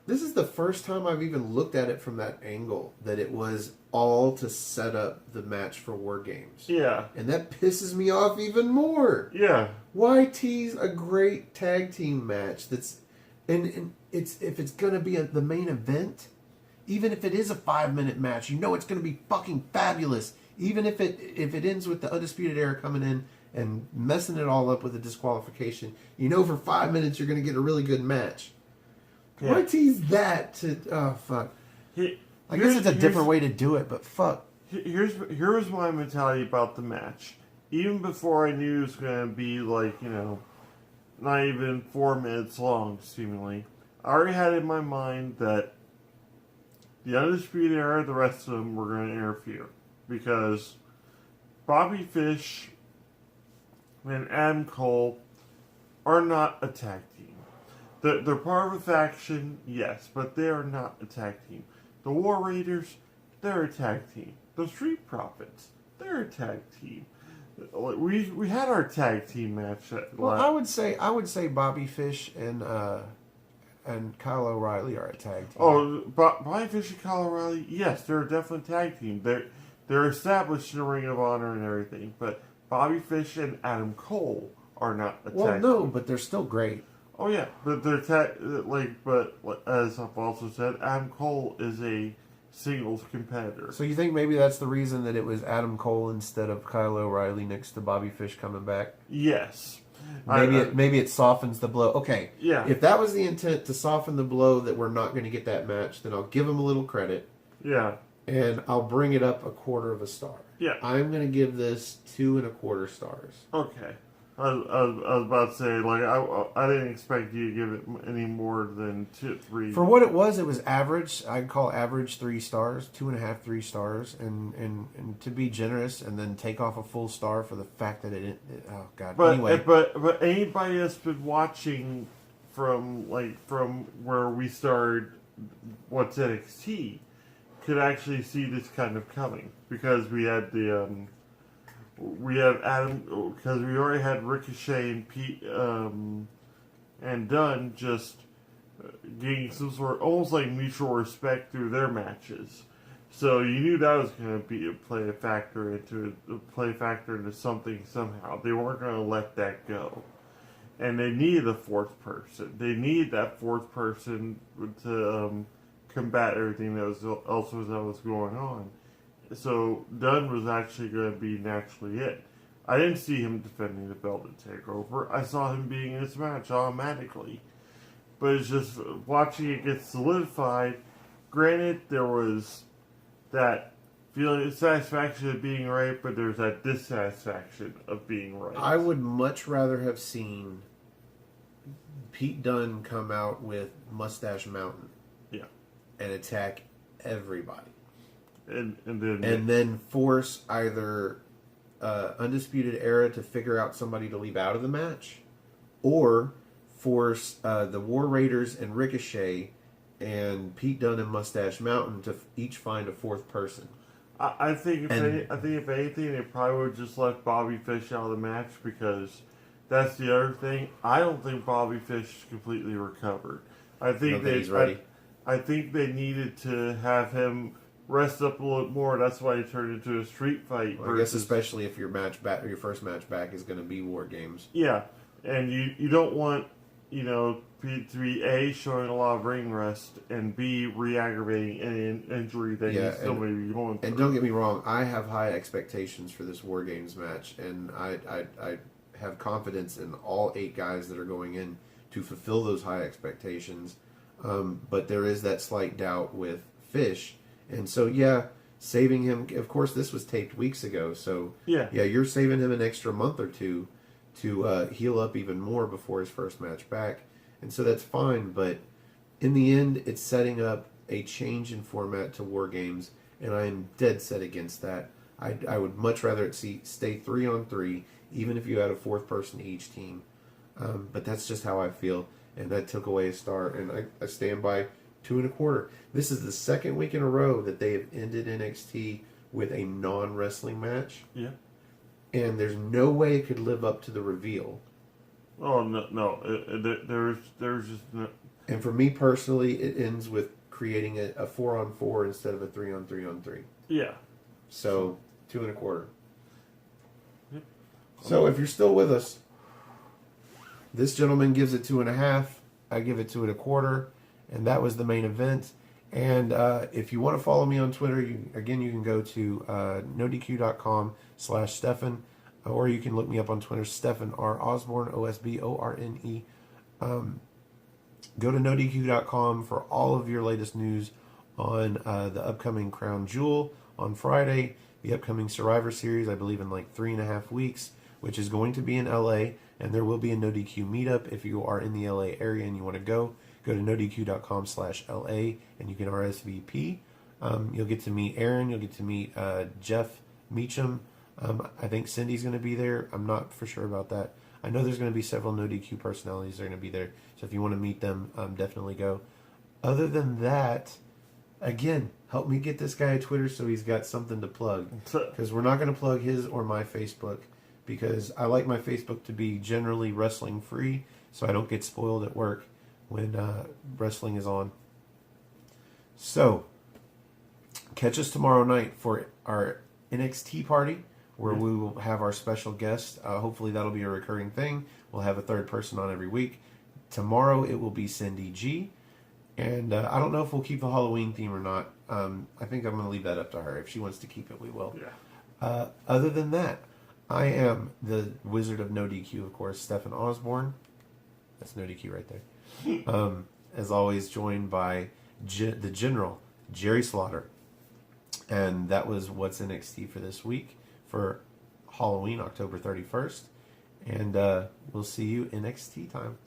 This is the first time I've even looked at it from that angle, that it was all to set up the match for War Games. Yeah. And that pisses me off even more. Yeah. Why tease a great tag team match that's... And if it's going to be the main event, even if it is a 5-minute match, you know it's going to be fucking fabulous. Even if it ends with the Undisputed Era coming in and messing it all up with a disqualification, you know for 5 minutes you're going to get a really good match. Yeah. Why tease that to... Oh, fuck. I guess it's a different way to do it, but fuck. Here's my mentality about the match. Even before I knew it was going to be, not even 4 minutes long, seemingly, I already had in my mind that the Undisputed Era, the rest of them, were going to interfere. Because Bobby Fish and Adam Cole are not a tag team. They're part of a faction, yes, but they are not a tag team. The War Raiders, they're a tag team. The Street Profits, they're a tag team. We had our tag team match. Well, I would say Bobby Fish and Kyle O'Reilly are a tag team. Oh, Bobby Fish and Kyle O'Reilly, yes, they're a definitely tag team. They're established in the Ring of Honor and everything, but Bobby Fish and Adam Cole are not a tag team. Well, no, but they're still great. Oh yeah, but they're but as I've also said, Adam Cole is a singles competitor. So you think maybe that's the reason that it was Adam Cole instead of Kyle O'Reilly next to Bobby Fish coming back? Yes. Maybe it softens the blow. Okay. Yeah. If that was the intent to soften the blow that we're not going to get that match, then I'll give him a little credit. Yeah. And I'll bring it up 1/4 of a star. Yeah. I'm going to give this 2.25 stars. Okay. I was about to say, like, I didn't expect you to give it any more than 3. For what it was average. I'd call average 3 stars, 2.5, 3 stars, and to be generous, and then take off a full star for the fact that it didn't. Oh God. But anyway, but anybody that's been watching from where we started, what's NXT, could actually see this kind of coming because we had the. We have Adam because we already had Ricochet and Pete and Dunn just getting some sort of almost like mutual respect through their matches. So you knew that was going to play a factor into something somehow. They weren't going to let that go, and they needed a 4th person. They needed that 4th person to combat everything that was going on. So Dunn was actually going to be naturally it. I didn't see him defending the belt at TakeOver. I saw him being in this match automatically. But it's just watching it get solidified. Granted, there was that feeling of satisfaction of being right, but there's that dissatisfaction of being right. I would much rather have seen Pete Dunne come out with Mustache Mountain. Yeah. And attack everybody. And then force either Undisputed Era to figure out somebody to leave out of the match, or force the War Raiders and Ricochet and Pete Dunne and Mustache Mountain to each find a 4th person. I think if anything, they probably would just let Bobby Fish out of the match because that's the other thing. I don't think Bobby Fish completely recovered. I think he's ready. I think they needed to have him rest up a little more. That's why he turned into a street fight. Well, I guess especially if your first match back is going to be War Games. Yeah, and you don't want Pete to be A, showing a lot of ring rest, and B, re-aggravating any injury that he still may be going through. And don't get me wrong, I have high expectations for this War Games match, and I have confidence in all 8 guys that are going in to fulfill those high expectations. But there is that slight doubt with Fish. And so, saving him. Of course, this was taped weeks ago. So, you're saving him an extra month or 2 to heal up even more before his first match back. And so that's fine. But in the end, it's setting up a change in format to War Games. And I am dead set against that. I would much rather it stay 3-on-3, even if you had a 4th person to each team. But that's just how I feel. And that took away a star. And I stand by 2.25. This is the 2nd week in a row that they have ended NXT with a non-wrestling match. Yeah. And there's no way it could live up to the reveal. Oh, no. There's just no... And for me personally, it ends with creating a 4-on-4 instead of a 3-on-3-on-3. Yeah. So, 2.25. Yep. So, if you're still with us, this gentleman gives it 2.5. I give it 2.25. And that was the main event. And if you want to follow me on Twitter, you can go to nodq.com/Stefan, or you can look me up on Twitter, Stefan R. Osborne, OSBORNE. Go to nodq.com for all of your latest news on the upcoming Crown Jewel on Friday, the upcoming Survivor Series, I believe in like 3.5 weeks, which is going to be in LA, and there will be a NoDQ meetup if you are in the LA area and you want to go. Go to nodq.com/LA and you can RSVP. You'll get to meet Aaron. You'll get to meet Jeff Meacham. I think Cindy's going to be there. I'm not for sure about that. I know there's going to be several NoDQ personalities that are going to be there. So if you want to meet them, definitely go. Other than that, Again, help me get this guy a Twitter so he's got something to plug. Because we're not going to plug his or my Facebook, because I like my Facebook to be generally wrestling free, so I don't get spoiled at work when wrestling is on. So, catch us tomorrow night for our NXT party, where we will have our special guest. Hopefully that'll be a recurring thing. We'll have a third person on every week. Tomorrow it will be Cindy G. And I don't know if we'll keep the Halloween theme or not. I think I'm going to leave that up to her. If she wants to keep it, we will. Yeah. Other than that, I am the Wizard of No DQ, of course, Stephen Osborne. That's No DQ right there. As always, joined by the General, Jerry Slaughter. And that was What's NXT for this week for Halloween, October 31st. And we'll see you NXT time.